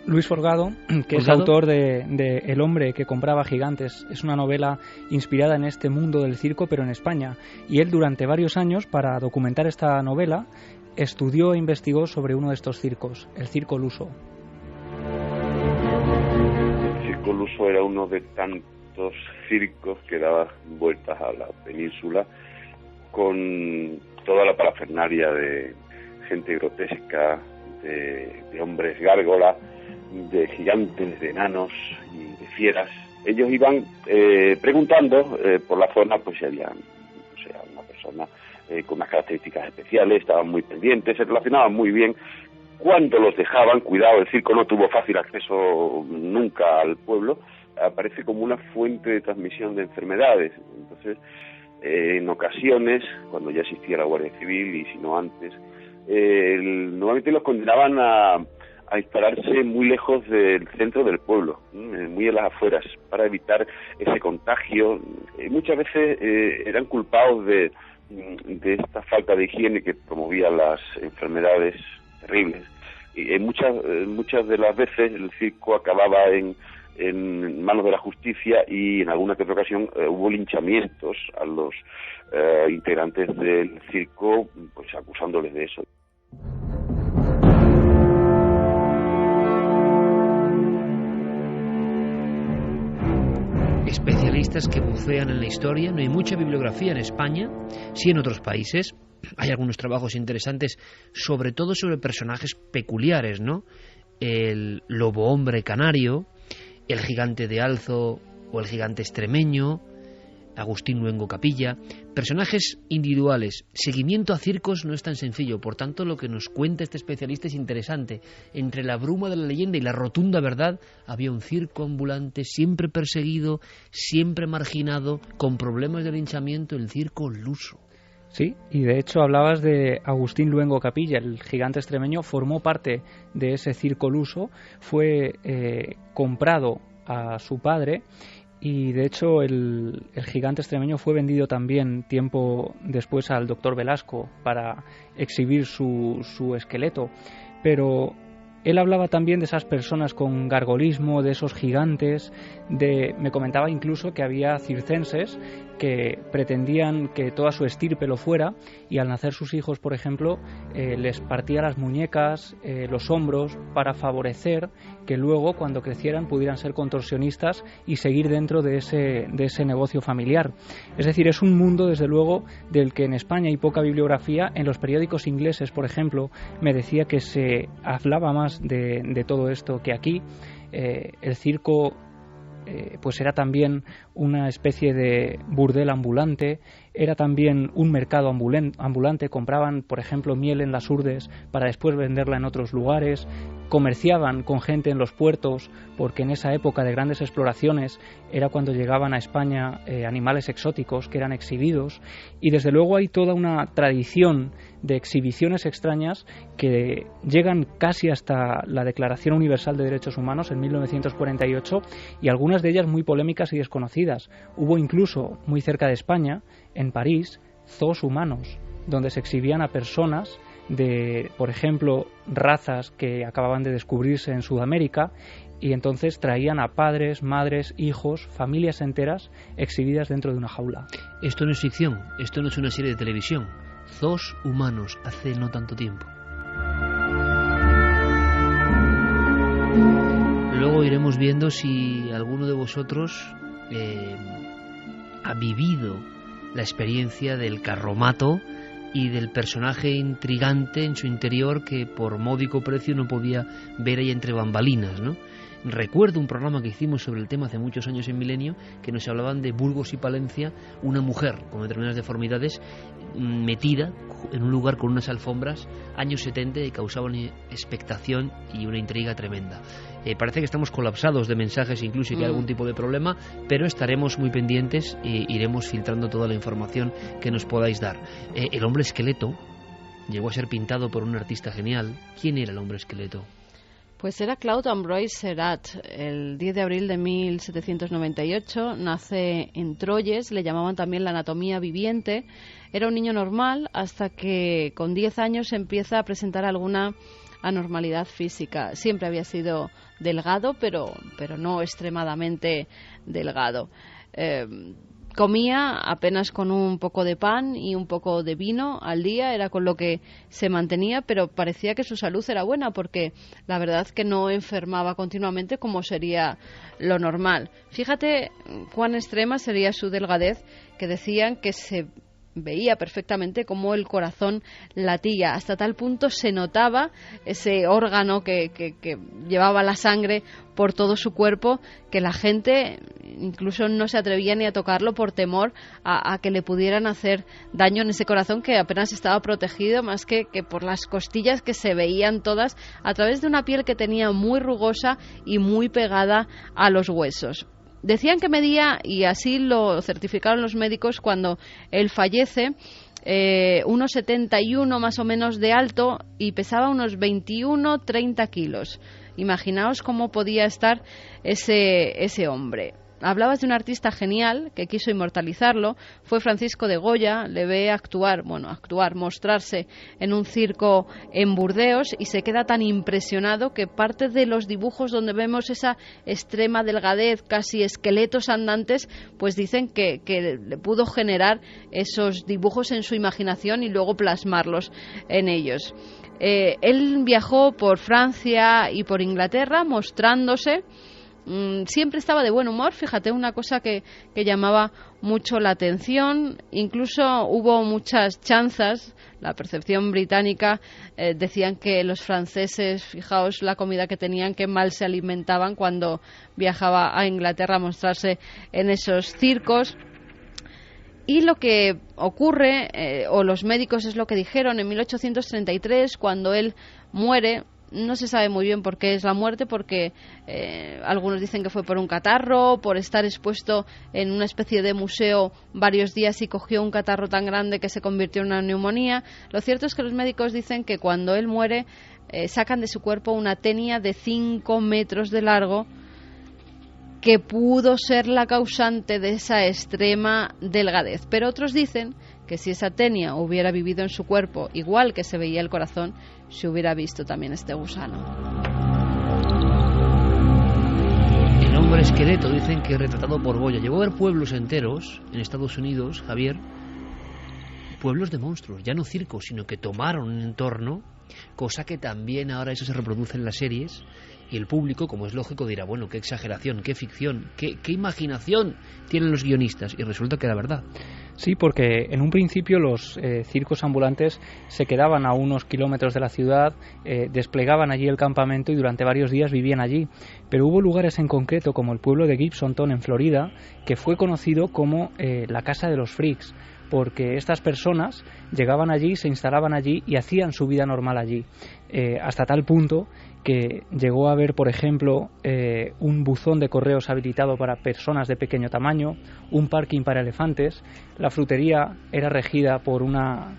Speaker 3: Luis Folgado, que es autor de El hombre que compraba gigantes. Es una novela inspirada en este mundo del circo, pero en España. Y él, durante varios años, para documentar esta novela, estudió e investigó sobre uno de estos circos, el Circo Luso.
Speaker 9: El Circo Luso era uno de tantos circos que daba vueltas a la península, con toda la parafernalia de gente grotesca, de hombres gárgolas, de gigantes, de enanos y de fieras. Ellos iban preguntando por la zona, pues si había una persona con unas características especiales, estaban muy pendientes, se relacionaban muy bien. Cuando los dejaban, cuidado, el circo no tuvo fácil acceso nunca al pueblo, aparece como una fuente de transmisión de enfermedades. Entonces, en ocasiones, cuando ya existía la Guardia Civil y si no antes, normalmente los condenaban a instalarse muy lejos del centro del pueblo, muy en las afueras, para evitar ese contagio. Muchas veces eran culpados de esta falta de higiene que promovía las enfermedades terribles. Y muchas de las veces el circo acababa en manos de la justicia, y en alguna que otra ocasión hubo linchamientos a los integrantes del circo, pues acusándoles de eso.
Speaker 1: Especialistas que bucean en la historia. No hay mucha bibliografía en España, sí en otros países. Hay algunos trabajos interesantes, sobre todo sobre personajes peculiares, ¿no? El lobo hombre canario, el gigante de Alzo o el gigante extremeño, Agustín Luengo Capilla, personajes individuales. Seguimiento a circos no es tan sencillo, por tanto lo que nos cuenta este especialista es interesante. Entre la bruma de la leyenda y la rotunda verdad había un circo ambulante, siempre perseguido, siempre marginado, con problemas de linchamiento, el Circo Luso.
Speaker 3: Sí, y de hecho hablabas de Agustín Luengo Capilla, el gigante extremeño, formó parte de ese Circo Luso, fue comprado a su padre, y de hecho el gigante extremeño fue vendido también tiempo después al doctor Velasco para exhibir su esqueleto. Pero él hablaba también de esas personas con gargolismo, de esos gigantes, me comentaba incluso que había circenses que pretendían que toda su estirpe lo fuera, y al nacer sus hijos, por ejemplo, les partía las muñecas, los hombros, para favorecer que luego, cuando crecieran, pudieran ser contorsionistas y seguir dentro de ese negocio familiar. Es decir, es un mundo, desde luego, del que en España hay poca bibliografía. En los periódicos ingleses, por ejemplo, me decía que se hablaba más de todo esto que aquí. El circo pues era también una especie de burdel ambulante, era también un mercado ambulante, compraban, por ejemplo, miel en las urdes para después venderla en otros lugares, comerciaban con gente en los puertos, porque en esa época de grandes exploraciones era cuando llegaban a España animales exóticos que eran exhibidos, y desde luego hay toda una tradición de exhibiciones extrañas que llegan casi hasta la Declaración Universal de Derechos Humanos en 1948, y algunas de ellas muy polémicas y desconocidas. Hubo incluso, muy cerca de España, en París, zoos humanos, donde se exhibían a personas de, por ejemplo, razas que acababan de descubrirse en Sudamérica, y entonces traían a padres, madres, hijos, familias enteras exhibidas dentro de una jaula.
Speaker 1: Esto no es ficción, esto no es una serie de televisión. Zoos humanos hace no tanto tiempo. Luego iremos viendo si alguno de vosotros ha vivido la experiencia del carromato y del personaje intrigante en su interior que por módico precio no podía ver ahí entre bambalinas, ¿no? Recuerdo un programa que hicimos sobre el tema hace muchos años en Milenio, que nos hablaban de Burgos y Palencia, una mujer con determinadas deformidades metida en un lugar con unas alfombras, años 70, y causaban expectación y una intriga tremenda. Parece que estamos colapsados de mensajes, incluso que hay algún tipo de problema, pero estaremos muy pendientes e iremos filtrando toda la información que nos podáis dar. El hombre esqueleto llegó a ser pintado por un artista genial. ¿Quién era el hombre esqueleto?
Speaker 2: Pues era Claude Ambroise Serrat. El 10 de abril de 1798 nace en Troyes, le llamaban también la anatomía viviente. Era un niño normal hasta que con 10 años empieza a presentar alguna anormalidad física. Siempre había sido delgado, pero no extremadamente delgado. Comía apenas con un poco de pan y un poco de vino al día, era con lo que se mantenía, pero parecía que su salud era buena porque la verdad que no enfermaba continuamente como sería lo normal. Fíjate cuán extrema sería su delgadez, que decían que se veía perfectamente cómo el corazón latía, hasta tal punto se notaba ese órgano que llevaba la sangre por todo su cuerpo, que la gente incluso no se atrevía ni a tocarlo por temor a que le pudieran hacer daño en ese corazón que apenas estaba protegido, más que por las costillas que se veían todas a través de una piel que tenía muy rugosa y muy pegada a los huesos. Decían que medía, y así lo certificaron los médicos cuando él fallece, unos 71 más o menos de alto y pesaba unos 21-30 kilos. Imaginaos cómo podía estar ese hombre. Hablabas de un artista genial que quiso inmortalizarlo, fue Francisco de Goya, le ve mostrarse en un circo en Burdeos y se queda tan impresionado que parte de los dibujos donde vemos esa extrema delgadez, casi esqueletos andantes, pues dicen que le pudo generar esos dibujos en su imaginación y luego plasmarlos en ellos. Él viajó por Francia y por Inglaterra mostrándose. Siempre estaba de buen humor, fíjate, una cosa que llamaba mucho la atención. Incluso hubo muchas chanzas. La percepción británica decían que los franceses, fijaos la comida que tenían, que mal se alimentaban cuando viajaba a Inglaterra a mostrarse en esos circos. Y lo que ocurre, o los médicos es lo que dijeron, en 1833, cuando él muere. No se sabe muy bien por qué es la muerte, porque algunos dicen que fue por un catarro, por estar expuesto en una especie de museo varios días y cogió un catarro tan grande que se convirtió en una neumonía. Lo cierto es que los médicos dicen que cuando él muere sacan de su cuerpo una tenia de 5 metros de largo que pudo ser la causante de esa extrema delgadez. Pero otros dicen que si esa tenia hubiera vivido en su cuerpo, igual que se veía el corazón, se hubiera visto también este gusano.
Speaker 1: El hombre esqueleto dicen que es retratado por Goya. Llegó a ver pueblos enteros en Estados Unidos, Javier, pueblos de monstruos, ya no circos, sino que tomaron un entorno, cosa que también ahora eso se reproduce en las series, y el público, como es lógico, dirá, bueno, qué exageración, qué ficción, qué imaginación tienen los guionistas, y resulta que era verdad.
Speaker 3: Sí, porque en un principio los circos ambulantes se quedaban a unos kilómetros de la ciudad, desplegaban allí el campamento y durante varios días vivían allí. Pero hubo lugares en concreto, como el pueblo de Gibsonton, en Florida, que fue conocido como la Casa de los Freaks, porque estas personas llegaban allí, se instalaban allí y hacían su vida normal allí, hasta tal punto que llegó a haber, por ejemplo, un buzón de correos habilitado para personas de pequeño tamaño, un parking para elefantes. La frutería era regida por una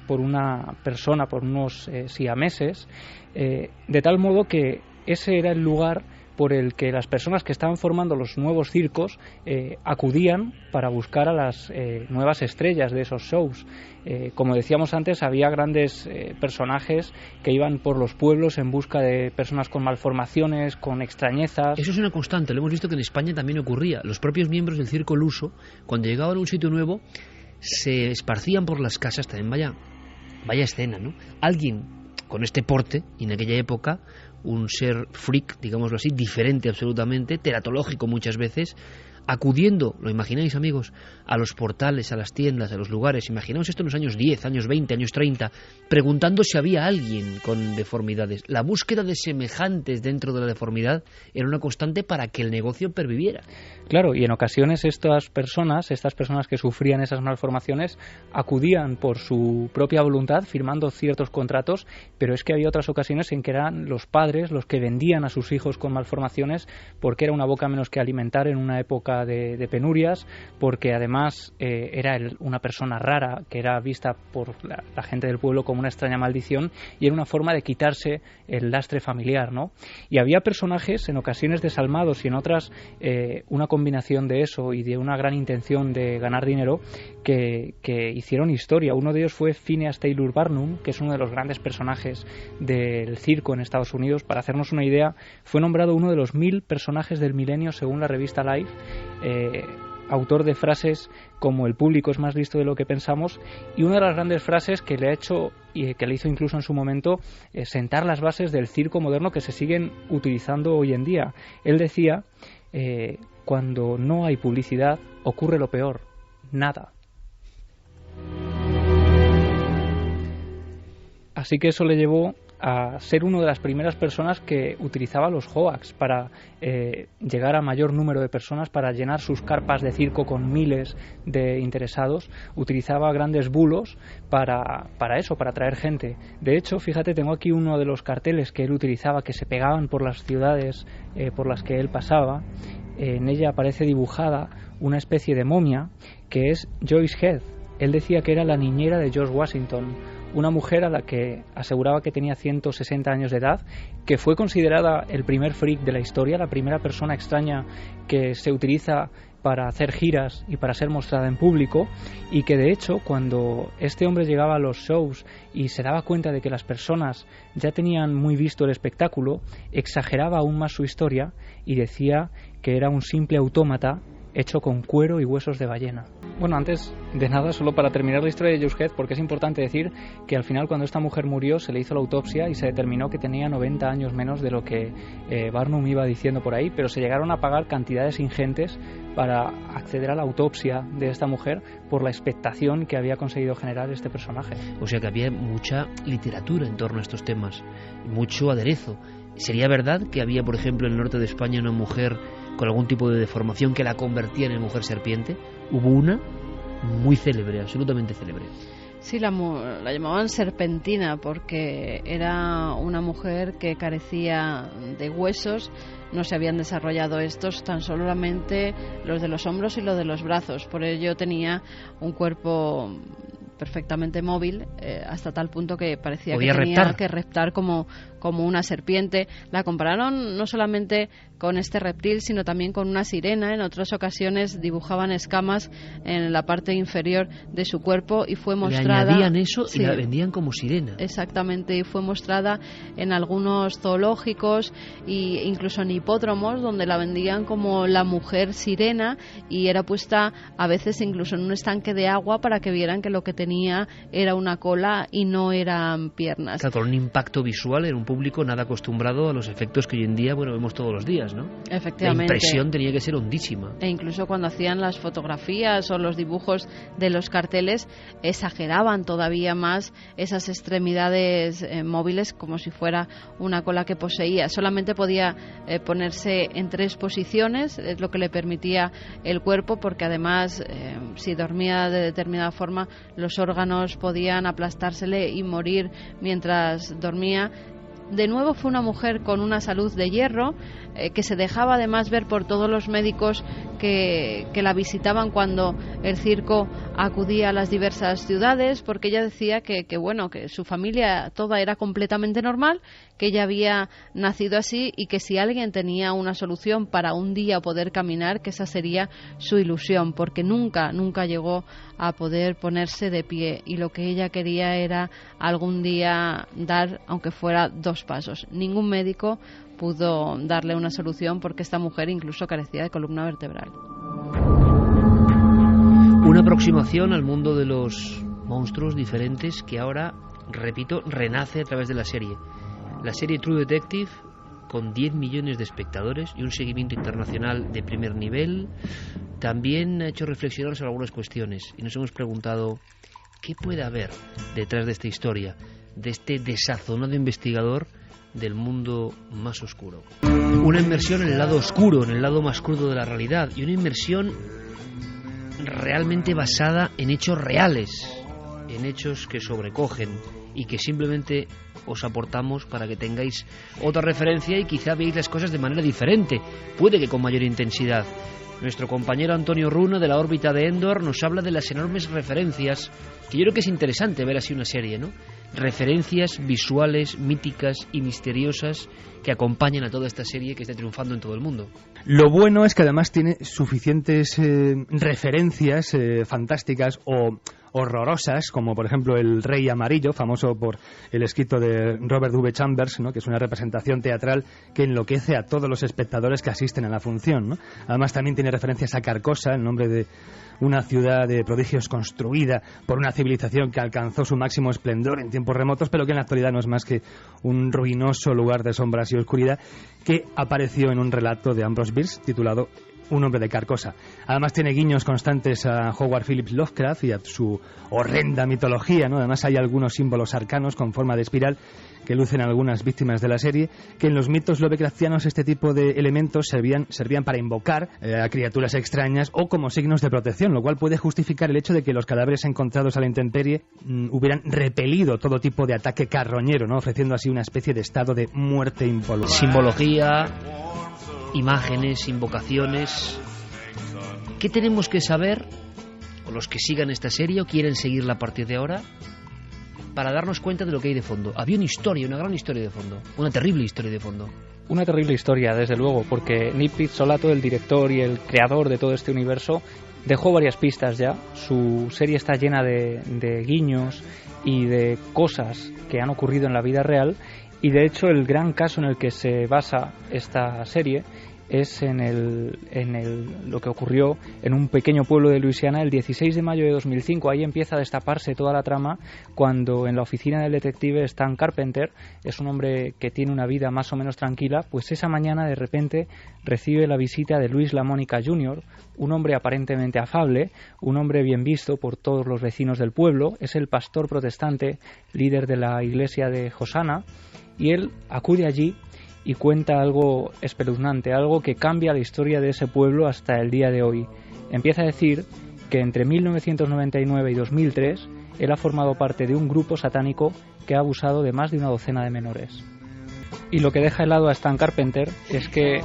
Speaker 3: persona, por unos siameses, de tal modo que ese era el lugar por el que las personas que estaban formando los nuevos circos acudían para buscar a las nuevas estrellas de esos shows. Como decíamos antes, había grandes personajes que iban por los pueblos en busca de personas con malformaciones, con extrañezas.
Speaker 1: Eso es una constante, lo hemos visto que en España también ocurría. Los propios miembros del circo luso, cuando llegaban a un sitio nuevo, se esparcían por las casas. También vaya escena, ¿no? Alguien con este porte, y en aquella época un ser freak, digámoslo así, diferente absolutamente, teratológico muchas veces, acudiendo, ¿lo imagináis, amigos?, a los portales, a las tiendas, a los lugares. Imaginaos esto en los años 10, años 20, años 30, preguntando si había alguien con deformidades. La búsqueda de semejantes dentro de la deformidad era una constante para que el negocio perviviera.
Speaker 3: Claro, y en ocasiones estas personas que sufrían esas malformaciones, acudían por su propia voluntad, firmando ciertos contratos, pero es que había otras ocasiones en que eran los padres los que vendían a sus hijos con malformaciones, porque era una boca menos que alimentar en una época de penurias, porque además era una persona rara, que era vista por la gente del pueblo como una extraña maldición, y era una forma de quitarse el lastre familiar, ¿no? Y había personajes en ocasiones desalmados y en otras una combinación de eso y de una gran intención de ganar dinero que hicieron historia. Uno de ellos fue Phineas Taylor Barnum, que es uno de los grandes personajes del circo en Estados Unidos. Para hacernos una idea, fue nombrado uno de los 1000 personajes del milenio según la revista Life, autor de frases como "el público es más listo de lo que pensamos", y una de las grandes frases que le ha hecho y que le hizo incluso en su momento sentar las bases del circo moderno que se siguen utilizando hoy en día. Él decía: cuando no hay publicidad ocurre lo peor, nada. Así que eso le llevó a ser una de las primeras personas que utilizaba los hoax para llegar a mayor número de personas, para llenar sus carpas de circo con miles de interesados. Utilizaba grandes bulos para eso, para atraer gente. De hecho, fíjate, tengo aquí uno de los carteles que él utilizaba, que se pegaban por las ciudades por las que él pasaba. En ella aparece dibujada una especie de momia que es Joyce Head. Él decía que era la niñera de George Washington, una mujer a la que aseguraba que tenía 160 años de edad, que fue considerada el primer freak de la historia, la primera persona extraña que se utiliza para hacer giras y para ser mostrada en público, y que de hecho cuando este hombre llegaba a los shows y se daba cuenta de que las personas ya tenían muy visto el espectáculo, exageraba aún más su historia y decía que era un simple autómata hecho con cuero y huesos de ballena. Bueno, antes de nada, solo para terminar la historia de Joyce Head, porque es importante decir que al final, cuando esta mujer murió, se le hizo la autopsia y se determinó que tenía 90 años menos de lo que Barnum iba diciendo por ahí, pero se llegaron a pagar cantidades ingentes para acceder a la autopsia de esta mujer por la expectación que había conseguido generar este personaje.
Speaker 1: O sea que había mucha literatura en torno a estos temas, mucho aderezo. ¿Sería verdad que había, por ejemplo, en el norte de España una mujer con algún tipo de deformación que la convertía en mujer serpiente? Hubo una muy célebre, absolutamente célebre.
Speaker 2: Sí, la llamaban Serpentina porque era una mujer que carecía de huesos, no se habían desarrollado estos, tan solamente los de los hombros y los de los brazos. Por ello tenía un cuerpo perfectamente móvil, hasta tal punto que parecía que tenía que reptar como una serpiente. La compararon no solamente con este reptil, sino también con una sirena. En otras ocasiones dibujaban escamas en la parte inferior de su cuerpo y fue mostrada...
Speaker 1: Le añadían eso,
Speaker 2: sí,
Speaker 1: y la vendían como sirena.
Speaker 2: Exactamente, y fue mostrada en algunos zoológicos e incluso en hipódromos, donde la vendían como la mujer sirena, y era puesta a veces incluso en un estanque de agua para que vieran que lo que tenía tenía era una cola y no eran piernas.
Speaker 1: Claro, con un impacto visual en un público nada acostumbrado a los efectos que hoy en día, bueno, vemos todos los días, ¿no?
Speaker 2: Efectivamente.
Speaker 1: La impresión tenía que ser hondísima.
Speaker 2: E incluso cuando hacían las fotografías o los dibujos de los carteles, exageraban todavía más esas extremidades móviles, como si fuera una cola que poseía. Solamente podía ponerse en 3 posiciones, es lo que le permitía el cuerpo, porque además si dormía de determinada forma los órganos podían aplastársele y morir mientras dormía. De nuevo fue una mujer con una salud de hierro, que se dejaba además ver por todos los médicos que la visitaban cuando el circo acudía a las diversas ciudades, porque ella decía que su familia toda era completamente normal, que ella había nacido así y que si alguien tenía una solución para un día poder caminar, que esa sería su ilusión, porque nunca llegó a poder ponerse de pie, y lo que ella quería era algún día dar, aunque fuera 2 pasos. Ningún médico pudo darle una solución, porque esta mujer incluso carecía de columna vertebral.
Speaker 1: Una aproximación al mundo de los monstruos diferentes que ahora, repito, renace a través de la serie. La serie True Detective, con 10 millones de espectadores y un seguimiento internacional de primer nivel, también ha hecho reflexionar sobre algunas cuestiones, y nos hemos preguntado qué puede haber detrás de esta historia, de este desazonado investigador del mundo más oscuro. Una inmersión en el lado oscuro, en el lado más crudo de la realidad, y una inmersión realmente basada en hechos reales, en hechos que sobrecogen y que simplemente os aportamos para que tengáis otra referencia y quizá veáis las cosas de manera diferente, puede que con mayor intensidad. Nuestro compañero Antonio Runa, de la órbita de Endor, nos habla de las enormes referencias, que yo creo que es interesante ver así una serie, ¿no? Referencias visuales, míticas y misteriosas que acompañan a toda esta serie que está triunfando en todo el mundo.
Speaker 8: Lo bueno es que además tiene suficientes referencias fantásticas o horrorosas, como por ejemplo El Rey Amarillo, famoso por el escrito de Robert W. Chambers, ¿no?, que es una representación teatral que enloquece a todos los espectadores que asisten a la función, ¿no? Además también tiene referencias a Carcosa, el nombre de una ciudad de prodigios construida por una civilización que alcanzó su máximo esplendor en tiempos remotos, pero que en la actualidad no es más que un ruinoso lugar de sombras y oscuridad, que apareció en un relato de Ambrose Bierce titulado Un hombre de Carcosa. Además tiene guiños constantes a Howard Phillips Lovecraft y a su horrenda mitología, ¿no? Además hay algunos símbolos arcanos con forma de espiral que lucen algunas víctimas de la serie, que en los mitos lovecraftianos este tipo de elementos servían para invocar a criaturas extrañas o como signos de protección, lo cual puede justificar el hecho de que los cadáveres encontrados a la intemperie hubieran repelido todo tipo de ataque carroñero, ¿no?, ofreciendo así una especie de estado de muerte impoluta.
Speaker 1: Simbología, imágenes, invocaciones. ¿Qué tenemos que saber, o los que sigan esta serie o quieren seguirla a partir de ahora, para darnos cuenta de lo que hay de fondo? Había una historia, una gran historia de fondo, una terrible historia de fondo.
Speaker 3: Una terrible historia, desde luego, porque Nick Pizzolatto, el director y el creador de todo este universo, dejó varias pistas ya. Su serie está llena de guiños y de cosas que han ocurrido en la vida real, y de hecho el gran caso en el que se basa esta serie es en lo que ocurrió en un pequeño pueblo de Luisiana el 16 de mayo de 2005. Ahí empieza a destaparse toda la trama cuando en la oficina del detective Stan Carpenter, es un hombre que tiene una vida más o menos tranquila, pues esa mañana de repente recibe la visita de Luis LaMonica Jr., un hombre aparentemente afable, un hombre bien visto por todos los vecinos del pueblo. Es el pastor protestante, líder de la iglesia de Hosanna, y él acude allí y cuenta algo espeluznante, algo que cambia la historia de ese pueblo hasta el día de hoy. Empieza a decir que entre 1999 y 2003 él ha formado parte de un grupo satánico que ha abusado de más de una docena de menores. Y lo que deja helado a Stan Carpenter es que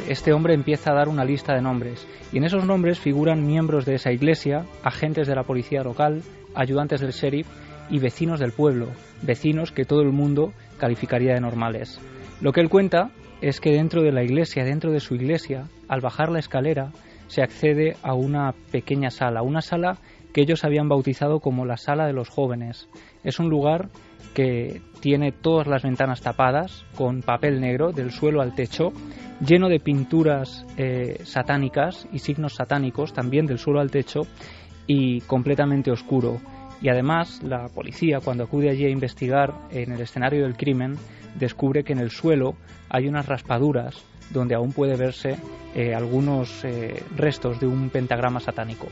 Speaker 3: este hombre empieza a dar una lista de nombres, y en esos nombres figuran miembros de esa iglesia, agentes de la policía local, ayudantes del sheriff y vecinos del pueblo, vecinos que todo el mundo calificaría de normales. Lo que él cuenta es que dentro de la iglesia, dentro de su iglesia, al bajar la escalera, se accede a una pequeña sala, una sala que ellos habían bautizado como la sala de los jóvenes. Es un lugar que tiene todas las ventanas tapadas con papel negro del suelo al techo, lleno de pinturas satánicas y signos satánicos también del suelo al techo, y completamente oscuro. Y además, la policía, cuando acude allí a investigar en el escenario del crimen, descubre que en el suelo hay unas raspaduras donde aún puede verse algunos restos de un pentagrama satánico.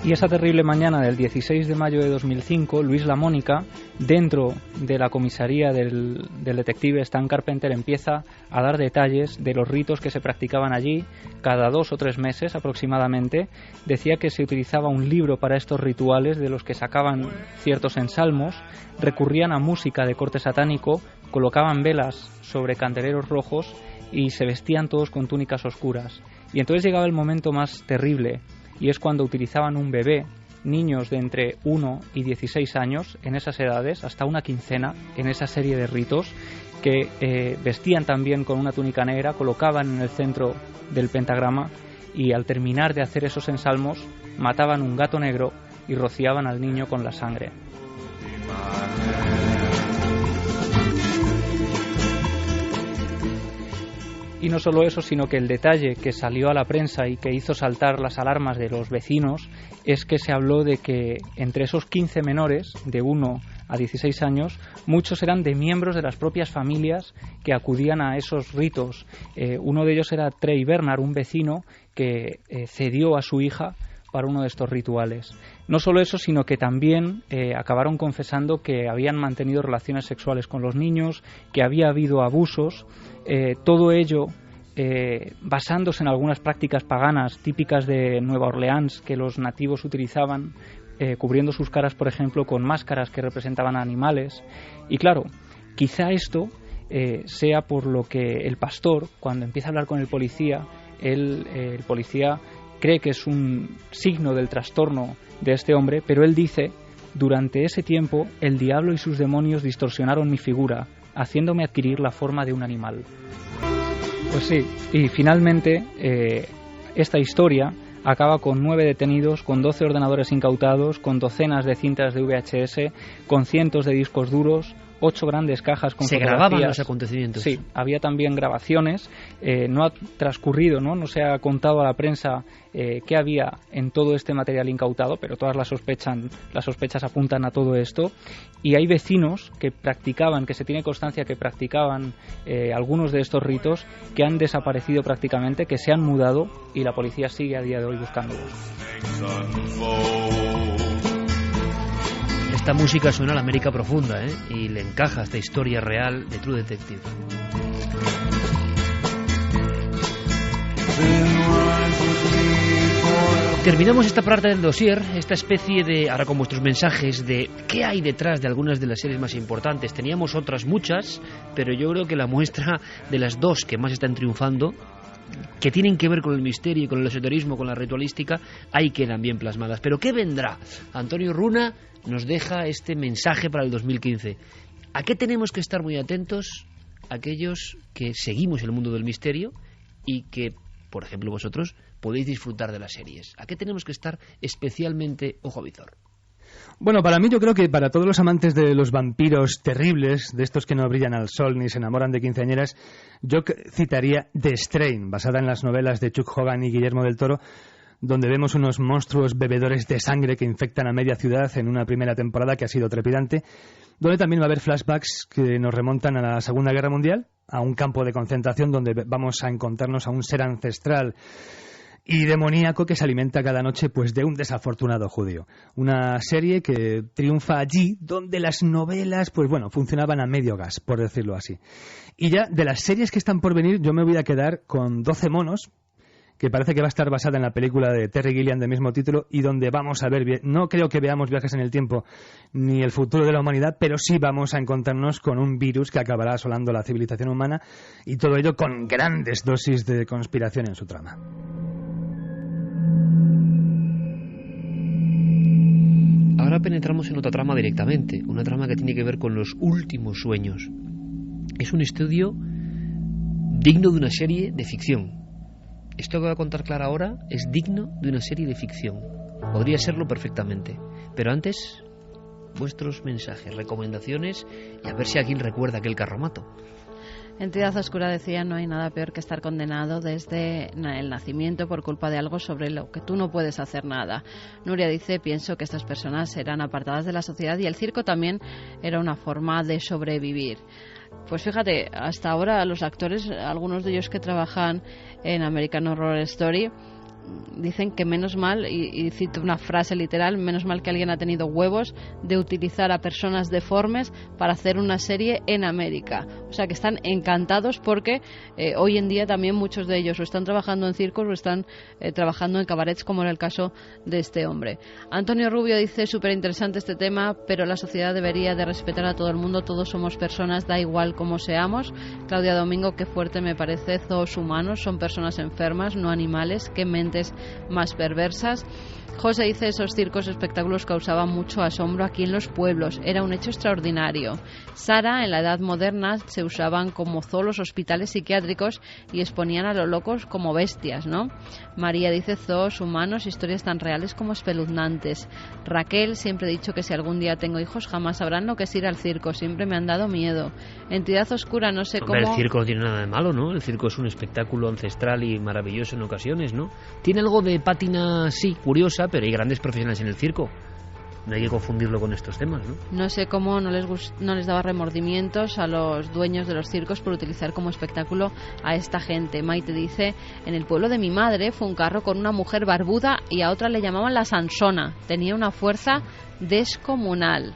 Speaker 3: Y esa terrible mañana del 16 de mayo de 2005, Luis Lamónica, dentro de la comisaría del detective Stan Carpenter, empieza a dar detalles de los ritos que se practicaban allí cada 2 o 3 meses aproximadamente. Decía que se utilizaba un libro para estos rituales de los que sacaban ciertos ensalmos, recurrían a música de corte satánico, colocaban velas sobre candeleros rojos y se vestían todos con túnicas oscuras. Y entonces llegaba el momento más terrible, y es cuando utilizaban un bebé, niños de entre 1 y 16 años, en esas edades, hasta una quincena, en esa serie de ritos, que vestían también con una túnica negra, colocaban en el centro del pentagrama y al terminar de hacer esos ensalmos, mataban un gato negro y rociaban al niño con la sangre. Y no solo eso, sino que el detalle que salió a la prensa y que hizo saltar las alarmas de los vecinos es que se habló de que entre esos 15 menores, de 1 a 16 años, muchos eran de miembros de las propias familias que acudían a esos ritos. Uno de ellos era Trey Bernard, un vecino que cedió a su hija para uno de estos rituales. No solo eso, sino que también acabaron confesando que habían mantenido relaciones sexuales con los niños, que había habido abusos, todo ello basándose en algunas prácticas paganas típicas de Nueva Orleans que los nativos utilizaban, cubriendo sus caras, por ejemplo, con máscaras que representaban animales. Y claro, quizá esto sea por lo que el pastor, cuando empieza a hablar con el policía, el policía cree que es un signo del trastorno de este hombre, pero él dice: durante ese tiempo el diablo y sus demonios distorsionaron mi figura, haciéndome adquirir la forma de un animal. Pues sí, y finalmente esta historia acaba con 9 detenidos, con 12 ordenadores incautados, con docenas de cintas de VHS, con cientos de discos duros, 8 grandes cajas con fotografías.
Speaker 1: Se grababan los acontecimientos.
Speaker 3: Sí, había también grabaciones. No ha transcurrido, no se ha contado a la prensa qué había en todo este material incautado, pero todas las sospechas apuntan a todo esto. Y hay vecinos que practicaban, que se tiene constancia que practicaban algunos de estos ritos, que han desaparecido prácticamente, que se han mudado, y la policía sigue a día de hoy buscándolos.
Speaker 1: Esta música suena a la América profunda, y le encaja a esta historia real de True Detective. Terminamos esta parte del dossier, esta especie de, ahora con vuestros mensajes, de qué hay detrás de algunas de las series más importantes. Teníamos otras muchas, pero yo creo que la muestra de las 2 que más están triunfando, que tienen que ver con el misterio, con el esoterismo, con la ritualística, ahí quedan bien plasmadas. Pero ¿qué vendrá? Antonio Runa nos deja este mensaje para el 2015. ¿A qué tenemos que estar muy atentos aquellos que seguimos el mundo del misterio y que, por ejemplo, vosotros podéis disfrutar de las series? ¿A qué tenemos que estar especialmente ojo visor?
Speaker 8: Bueno, para mí, yo creo que para todos los amantes de los vampiros terribles, de estos que no brillan al sol ni se enamoran de quinceañeras, yo citaría The Strain, basada en las novelas de Chuck Hogan y Guillermo del Toro, donde vemos unos monstruos bebedores de sangre que infectan a media ciudad en una primera temporada que ha sido trepidante, donde también va a haber flashbacks que nos remontan a la Segunda Guerra Mundial, a un campo de concentración donde vamos a encontrarnos a un ser ancestral y demoníaco que se alimenta cada noche pues de un desafortunado judío. Una serie que triunfa allí donde las novelas pues bueno, funcionaban a medio gas, por decirlo así. Y ya de las series que están por venir, yo me voy a quedar con 12 monos, que parece que va a estar basada en la película de Terry Gilliam de mismo título, y donde vamos a ver, no creo que veamos viajes en el tiempo ni el futuro de la humanidad, pero sí vamos a encontrarnos con un virus que acabará asolando la civilización humana, y todo ello con grandes dosis de conspiración en su trama.
Speaker 1: Ahora penetramos en otra trama directamente, una trama que tiene que ver con los últimos sueños. Es un estudio digno de una serie de ficción. Esto que voy a contar Clara ahora es digno de una serie de ficción. Podría serlo perfectamente. Pero antes, vuestros mensajes, recomendaciones y a ver si alguien recuerda aquel carromato.
Speaker 2: Entidad Oscura decía: no hay nada peor que estar condenado desde el nacimiento por culpa de algo sobre lo que tú no puedes hacer nada. Nuria dice: pienso que estas personas eran apartadas de la sociedad y el circo también era una forma de sobrevivir. Pues fíjate, hasta ahora los actores, algunos de ellos que trabajan en American Horror Story, dicen que menos mal, y cito una frase literal, menos mal que alguien ha tenido huevos de utilizar a personas deformes para hacer una serie en América. O sea que están encantados porque hoy en día también muchos de ellos o están trabajando en circos o están trabajando en cabarets, como era el caso de este hombre. Antonio Rubio dice: súper interesante este tema, pero la sociedad debería de respetar a todo el mundo, todos somos personas, da igual cómo seamos. Claudia Domingo: qué fuerte me parece, zoos humanos, son personas enfermas, no animales, qué mente más perversas. José dice: esos circos espectáculos causaban mucho asombro aquí en los pueblos, era un hecho extraordinario. Sara: en la edad moderna se usaban como zoo los hospitales psiquiátricos y exponían a los locos como bestias, ¿no? María dice: zoos humanos, historias tan reales como espeluznantes. Raquel: siempre he dicho que si algún día tengo hijos jamás sabrán lo que es ir al circo, siempre me han dado miedo. Entidad Oscura: no sé cómo...
Speaker 1: El circo no tiene nada de malo, ¿no? El circo es un espectáculo ancestral y maravilloso en ocasiones, ¿no? Tiene algo de pátina, sí, curiosa, pero hay grandes profesionales en el circo. No hay que confundirlo con estos temas, ¿no?
Speaker 2: No sé cómo no les daba remordimientos a los dueños de los circos por utilizar como espectáculo a esta gente. Maite dice: en el pueblo de mi madre fue un carro con una mujer barbuda y a otra le llamaban la Sansona. Tenía una fuerza descomunal.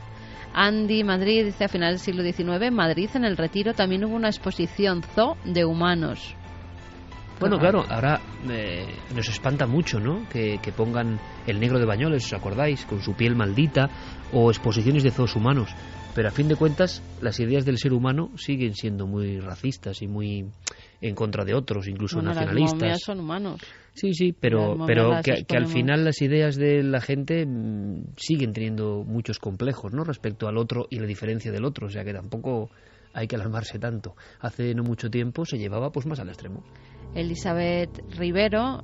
Speaker 2: Andy Madrid dice: a finales del siglo XIX en Madrid, en el Retiro, también hubo una exposición zoo de humanos.
Speaker 1: Bueno, claro, ahora nos espanta mucho, ¿no? Que pongan El Negro de Bañoles, ¿os acordáis? Con su piel maldita, o exposiciones de zoos humanos. Pero a fin de cuentas, las ideas del ser humano siguen siendo muy racistas y muy en contra de otros, incluso nacionalistas.
Speaker 2: Las momias son humanos.
Speaker 1: Sí, pero que al final las ideas de la gente siguen teniendo muchos complejos, ¿no? Respecto al otro y la diferencia del otro, o sea que tampoco hay que alarmarse tanto. Hace no mucho tiempo se llevaba pues más al extremo.
Speaker 2: Elizabeth Rivero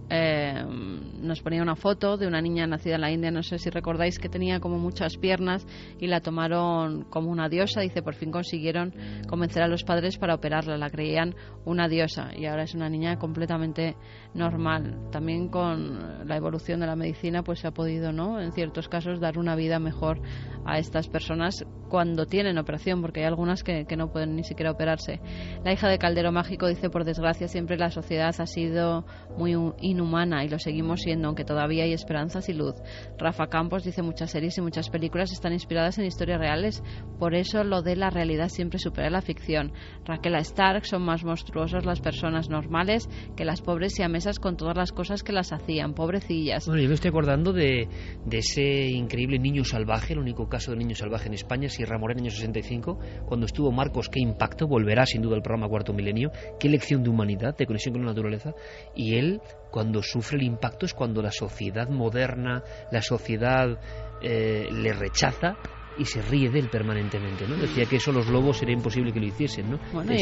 Speaker 2: nos ponía una foto de una niña nacida en la India, no sé si recordáis, que tenía como muchas piernas y la tomaron como una diosa. Dice: por fin consiguieron convencer a los padres para operarla, la creían una diosa y ahora es una niña completamente normal. También con la evolución de la medicina pues se ha podido, ¿no?, en ciertos casos dar una vida mejor a estas personas cuando tienen operación, porque hay algunas que no pueden ni siquiera operarse. La hija de Caldero Mágico dice: por desgracia siempre la sociedad ha sido muy inhumana y lo seguimos siendo, aunque todavía hay esperanzas y luz. Rafa Campos dice: muchas series y muchas películas están inspiradas en historias reales, por eso lo de la realidad siempre supera la ficción. Raquel Stark: son más monstruosas las personas normales que las pobres siamesas con todas las cosas que las hacían, pobrecillas.
Speaker 1: Bueno, yo me estoy acordando de ese increíble Niño Salvaje, el único caso de Niño Salvaje en España, Sierra Morena, año 65, cuando estuvo Marcos. Qué impacto, volverá sin duda al programa Cuarto Milenio, qué lección de humanidad, de conexión con la naturaleza. Y él, cuando sufre el impacto, es cuando la sociedad moderna, la sociedad le rechaza y se ríe de él permanentemente, ¿no? Decía que eso los lobos era imposible que lo hiciesen, ¿no?
Speaker 2: Bueno,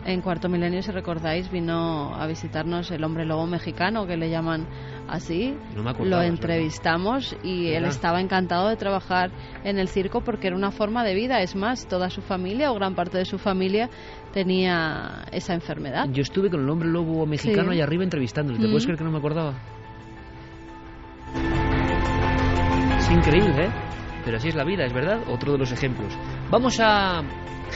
Speaker 2: en Cuarto Milenio, si recordáis, vino a visitarnos el hombre lobo mexicano, que le llaman así.
Speaker 1: No me acordaba,
Speaker 2: lo entrevistamos y él estaba encantado de trabajar en el circo porque era una forma de vida. Es más, toda su familia o gran parte de su familia tenía esa enfermedad.
Speaker 1: Yo estuve con el hombre lobo mexicano allá arriba entrevistándole. ¿Te puedes creer que no me acordaba? Es increíble, ¿eh? Pero así es la vida, es verdad, otro de los ejemplos. Vamos a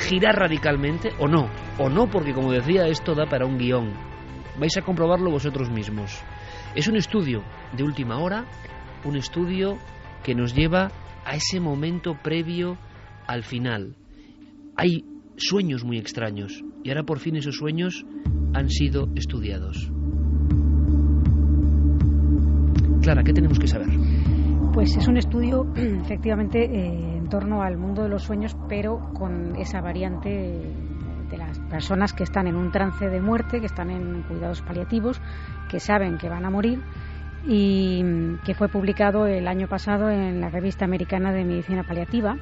Speaker 1: girar radicalmente, o no, porque como decía, esto da para un guión. Vais a comprobarlo vosotros mismos. Es un estudio de última hora, un estudio que nos lleva a ese momento previo al final. Hay sueños muy extraños, y ahora por fin esos sueños han sido estudiados. Clara, ¿qué tenemos que saber?
Speaker 4: Pues es un estudio, efectivamente, en torno al mundo de los sueños, pero con esa variante de las personas que están en un trance de muerte, que están en cuidados paliativos, que saben que van a morir, y que fue publicado el año pasado en la Revista Americana de Medicina Paliativa.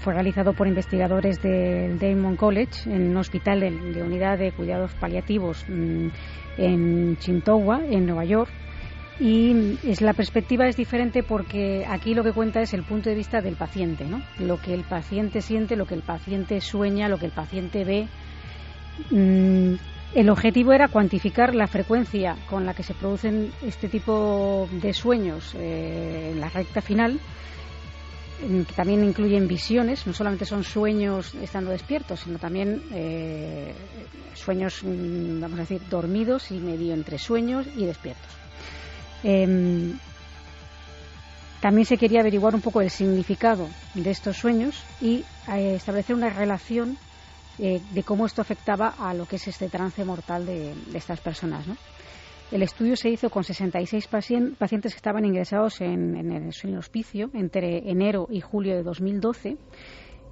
Speaker 4: Fue realizado por investigadores del Damon College en un hospital de unidad de cuidados paliativos en Chintowa, en Nueva York. Y la perspectiva es diferente porque aquí lo que cuenta es el punto de vista del paciente, ¿no? Lo que el paciente siente, lo que el paciente sueña, lo que el paciente ve. El objetivo era cuantificar la frecuencia con la que se producen este tipo de sueños en la recta final, que también incluyen visiones. No solamente son sueños estando despiertos, sino también sueños, vamos a decir, dormidos y medio entre sueños y despiertos. También se quería averiguar un poco el significado de estos sueños y establecer una relación de cómo esto afectaba a lo que es este trance mortal de estas personas, ¿no? El estudio se hizo con 66 pacientes que estaban ingresados en el hospicio entre enero y julio de 2012,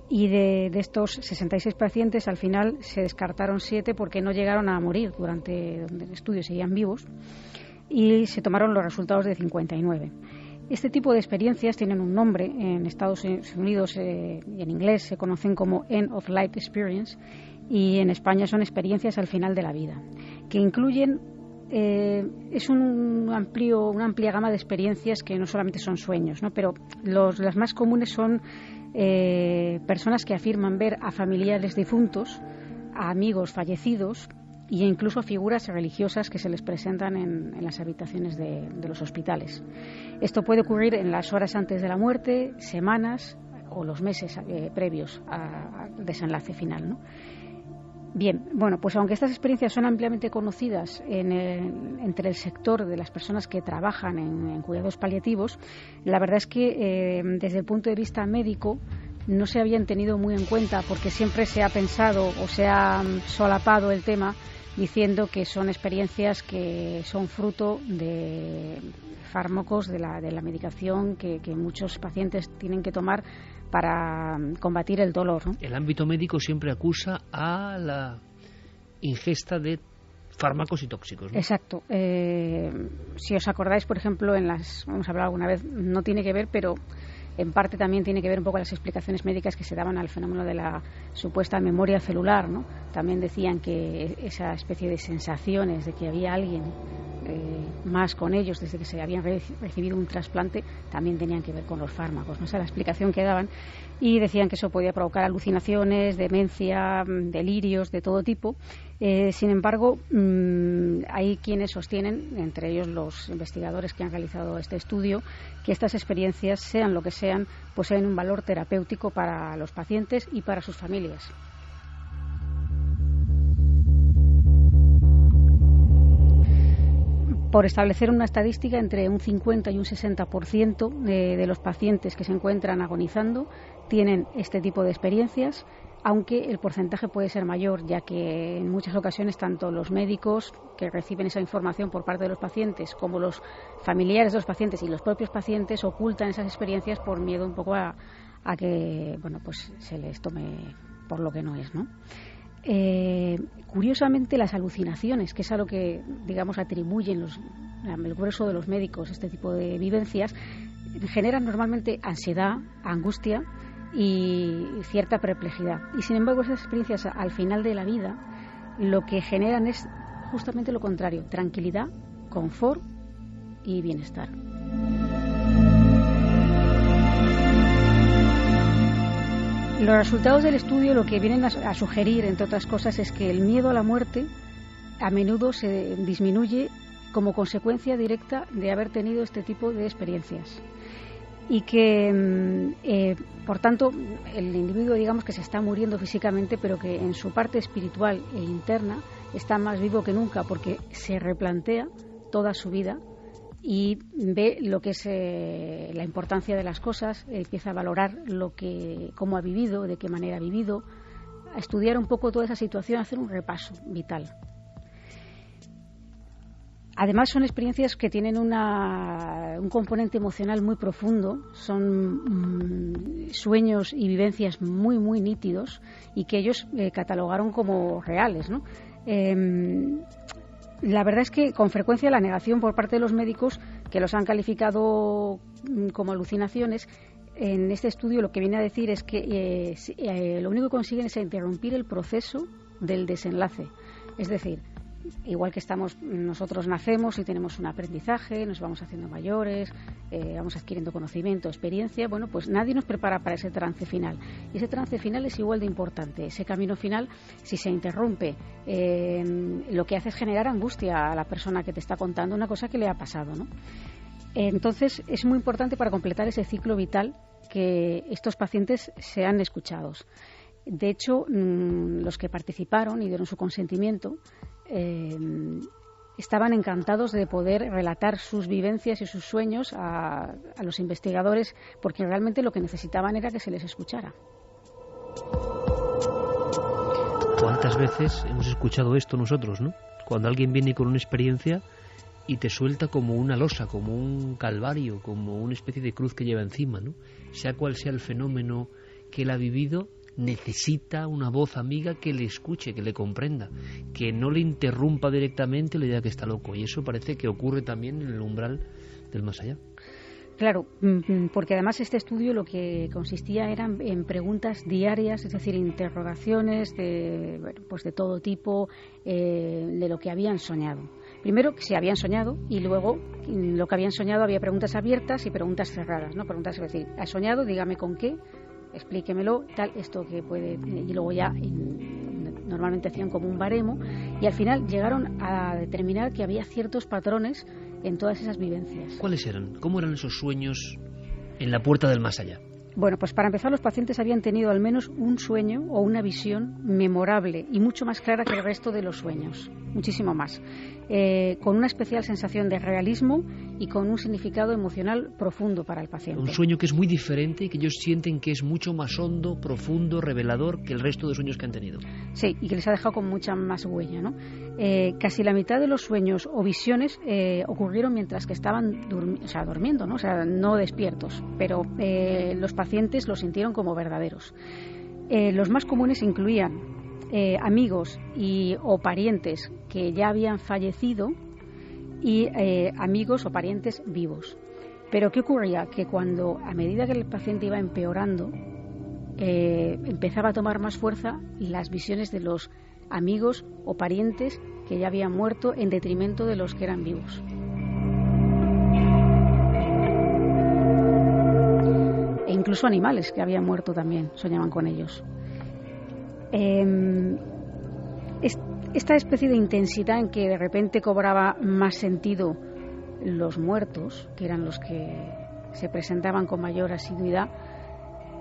Speaker 4: y de estos 66 pacientes al final se descartaron 7 porque no llegaron a morir durante el estudio, seguían vivos, y se tomaron los resultados de 59. Este tipo de experiencias tienen un nombre. En Estados Unidos y en inglés se conocen como End of Life Experience, y en España son experiencias al final de la vida, que incluyen es una amplia gama de experiencias que no solamente son sueños, ¿no? Pero las más comunes son personas que afirman ver a familiares difuntos, a amigos fallecidos, e incluso figuras religiosas que se les presentan en las habitaciones de los hospitales. Esto puede ocurrir en las horas antes de la muerte, semanas o los meses previos al desenlace final, ¿no? Bien, bueno, pues aunque estas experiencias son ampliamente conocidas entre el sector de las personas que trabajan en cuidados paliativos, la verdad es que desde el punto de vista médico no se habían tenido muy en cuenta, porque siempre se ha pensado o se ha solapado el tema diciendo que son experiencias que son fruto de fármacos, de la medicación que muchos pacientes tienen que tomar para combatir el dolor, ¿no? El ámbito médico siempre acusa a la ingesta de fármacos y tóxicos, ¿no? Exacto. Si os acordáis, por ejemplo, hemos hablado alguna vez, no tiene que ver, pero en parte también tiene que ver un poco las explicaciones médicas que se daban al fenómeno de la supuesta memoria celular, ¿no? También decían que esa especie de sensaciones de que había alguien más con ellos desde que se habían recibido un trasplante también tenían que ver con los fármacos, ¿no? Esa es la explicación que daban, y decían que eso podía provocar alucinaciones, demencia, delirios de todo tipo. Sin embargo, hay quienes sostienen, entre ellos los investigadores que han realizado este estudio, que estas experiencias, sean lo que sean, poseen un valor terapéutico para los pacientes y para sus familias. Por establecer una estadística, entre un 50 y un 60% de los pacientes que se encuentran agonizando tienen este tipo de experiencias, aunque el porcentaje puede ser mayor, ya que en muchas ocasiones tanto los médicos que reciben esa información por parte de los pacientes como los familiares de los pacientes y los propios pacientes ocultan esas experiencias por miedo un poco a que, bueno, pues se les tome por lo que no es, ¿no? Curiosamente, las alucinaciones, que es a lo que, digamos, atribuyen el grueso de los médicos este tipo de vivencias, generan normalmente ansiedad, angustia y cierta perplejidad. Y sin embargo, esas experiencias al final de la vida lo que generan es justamente lo contrario: tranquilidad, confort y bienestar. Los resultados del estudio lo que vienen a sugerir, entre otras cosas, es que el miedo a la muerte a menudo se disminuye como consecuencia directa de haber tenido este tipo de experiencias, y que, por tanto, el individuo, digamos, que se está muriendo físicamente, pero que en su parte espiritual e interna está más vivo que nunca, porque se replantea toda su vida y ve lo que es la importancia de las cosas, empieza a valorar cómo ha vivido, de qué manera ha vivido, a estudiar un poco toda esa situación, a hacer un repaso vital. Además, son experiencias que tienen un componente emocional muy profundo, son sueños y vivencias muy, muy nítidos, y que ellos catalogaron como reales, ¿no? La verdad es que con frecuencia la negación por parte de los médicos, que los han calificado como alucinaciones, en este estudio lo que viene a decir es que lo único que consiguen es interrumpir el proceso del desenlace. Es decir, igual que nosotros nacemos y tenemos un aprendizaje, nos vamos haciendo mayores, vamos adquiriendo conocimiento, experiencia, bueno, pues nadie nos prepara para ese trance final. Y ese trance final es igual de importante. Ese camino final, si se interrumpe, lo que hace es generar angustia a la persona que te está contando una cosa que le ha pasado, ¿no? Entonces, es muy importante para completar ese ciclo vital que estos pacientes sean escuchados. De hecho, los que participaron y dieron su consentimiento estaban encantados de poder relatar sus vivencias y sus sueños a los investigadores, porque realmente lo que necesitaban era que se les escuchara.
Speaker 1: ¿Cuántas veces hemos escuchado esto nosotros, no? Cuando alguien viene con una experiencia y te suelta como una losa, como un calvario, como una especie de cruz que lleva encima, ¿no? Sea cual sea el fenómeno que él ha vivido, necesita una voz amiga que le escuche, que le comprenda, que no le interrumpa directamente la idea que está loco. Y eso parece que ocurre también en el umbral del más allá.
Speaker 4: Claro, porque además este estudio lo que consistía eran en preguntas diarias, es decir, interrogaciones de todo tipo, de lo que habían soñado. Primero, si habían soñado, y luego lo que habían soñado había preguntas abiertas y preguntas cerradas, ¿no? Preguntas, es decir, ¿has soñado? Dígame con qué, explíquemelo, tal, esto que puede... Y luego ya normalmente hacían como un baremo, y al final llegaron a determinar que había ciertos patrones en todas esas vivencias.
Speaker 1: ¿Cuáles eran? ¿Cómo eran esos sueños en la puerta del más allá?
Speaker 4: Bueno, pues para empezar, los pacientes habían tenido al menos un sueño o una visión memorable y mucho más clara que el resto de los sueños, muchísimo más, con una especial sensación de realismo y con un significado emocional profundo para el paciente.
Speaker 1: Un sueño que es muy diferente y que ellos sienten que es mucho más hondo, profundo, revelador que el resto de sueños que han tenido.
Speaker 4: Sí, y que les ha dejado con mucha más huella, ¿no? Casi la mitad de los sueños o visiones ocurrieron mientras que estaban durmiendo, ¿no? O sea, no despiertos, pero los pacientes los sintieron como verdaderos. Los más comunes incluían amigos o parientes que ya habían fallecido y amigos o parientes vivos. Pero ¿qué ocurría? Que a medida que el paciente iba empeorando, empezaba a tomar más fuerza las visiones de los amigos o parientes que ya habían muerto en detrimento de los que eran vivos. E incluso animales que habían muerto también soñaban con ellos. Esta especie de intensidad en que de repente cobraba más sentido los muertos, que eran los que se presentaban con mayor asiduidad,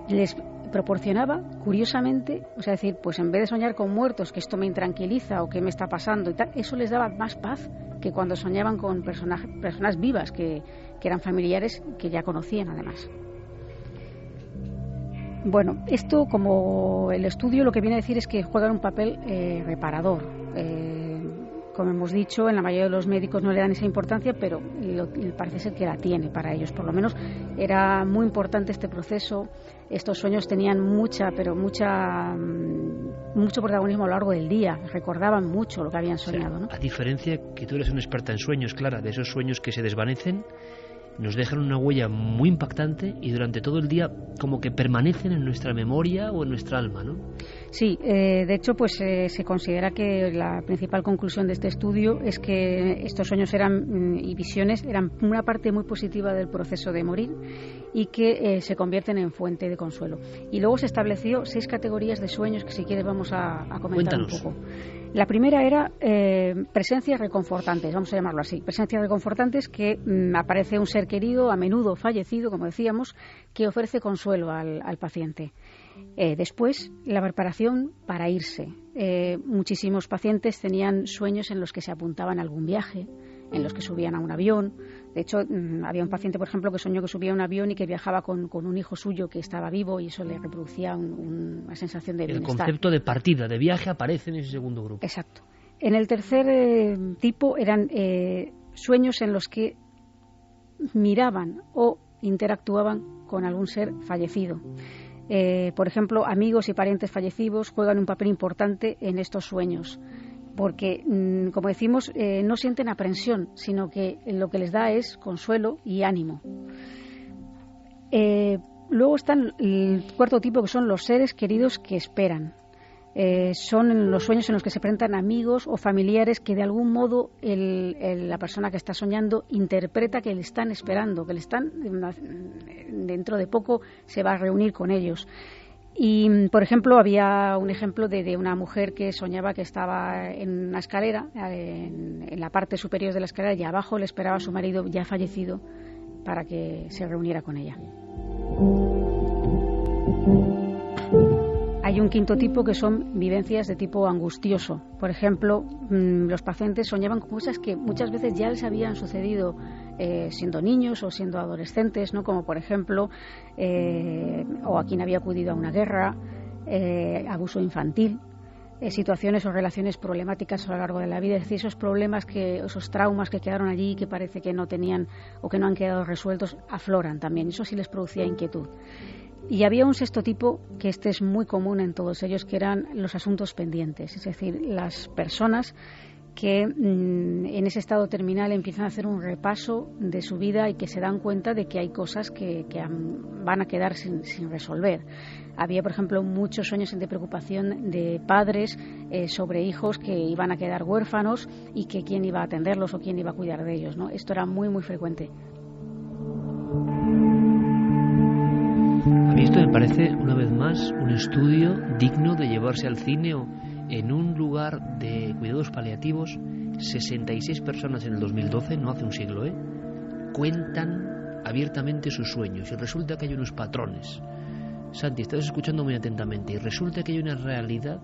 Speaker 4: les proporcionaba, curiosamente, o sea, decir, pues en vez de soñar con muertos, que esto me intranquiliza o qué me está pasando y tal, eso les daba más paz que cuando soñaban con personas vivas que eran familiares que ya conocían además. Bueno, esto, como el estudio lo que viene a decir es que juegan un papel reparador. Como hemos dicho, en la mayoría de los médicos no le dan esa importancia, pero parece ser que la tiene para ellos. Por lo menos era muy importante este proceso. Estos sueños tenían mucho protagonismo a lo largo del día. Recordaban mucho lo que habían soñado, ¿no?
Speaker 1: A diferencia que tú eres una experta en sueños, Clara, de esos sueños que se desvanecen, nos dejan una huella muy impactante y durante todo el día como que permanecen en nuestra memoria o en nuestra alma, ¿no?
Speaker 4: Sí, de hecho, pues se considera que la principal conclusión de este estudio es que estos sueños y visiones eran una parte muy positiva del proceso de morir y que se convierten en fuente de consuelo. Y luego se estableció 6 categorías de sueños que si quieres vamos a comentar. Cuéntanos. Un poco. La primera era presencias reconfortantes, vamos a llamarlo así. Presencias reconfortantes que aparece un ser querido, a menudo fallecido, como decíamos, que ofrece consuelo al paciente. Después, la preparación para irse. Muchísimos pacientes tenían sueños en los que se apuntaban a algún viaje, en los que subían a un avión. De hecho, había un paciente, por ejemplo, que soñó que subía a un avión y que viajaba con un hijo suyo que estaba vivo, y eso le reproducía una sensación de bienestar.
Speaker 1: El concepto de partida, de viaje, aparece en ese segundo grupo.
Speaker 4: Exacto. En el tercer tipo eran sueños en los que miraban o interactuaban con algún ser fallecido. Por ejemplo, amigos y parientes fallecidos juegan un papel importante en estos sueños, porque, como decimos, no sienten aprensión, sino que lo que les da es consuelo y ánimo. Luego están el cuarto tipo, que son los seres queridos que esperan. son los sueños en los que se presentan amigos o familiares que de algún modo la persona que está soñando interpreta que le están esperando, que le están dentro de poco se va a reunir con ellos. Y, por ejemplo, había un ejemplo de una mujer que soñaba que estaba en una escalera, en la parte superior de la escalera, y abajo le esperaba a su marido ya fallecido para que se reuniera con ella. Hay un quinto tipo que son vivencias de tipo angustioso. Por ejemplo, los pacientes soñaban con cosas que muchas veces ya les habían sucedido siendo niños o siendo adolescentes, ¿no? Como por ejemplo, o a quien había acudido a una guerra, abuso infantil, situaciones o relaciones problemáticas a lo largo de la vida, es decir, esos traumas que quedaron allí, que parece que no tenían o que no han quedado resueltos, afloran también. Eso sí les producía inquietud. Y había un sexto tipo, que este es muy común en todos ellos, que eran los asuntos pendientes, es decir, las personas que en ese estado terminal empiezan a hacer un repaso de su vida y que se dan cuenta de que hay cosas que van a quedar sin resolver. Había, por ejemplo, muchos sueños de preocupación de padres sobre hijos que iban a quedar huérfanos y que quién iba a atenderlos o quién iba a cuidar de ellos, ¿no? Esto era muy, muy frecuente.
Speaker 1: A mí esto me parece, una vez más, un estudio digno de llevarse al cine. En un lugar de cuidados paliativos, 66 personas en el 2012, no hace un siglo, cuentan abiertamente sus sueños, y resulta que hay unos patrones. Santi, estás escuchando muy atentamente, y resulta que hay una realidad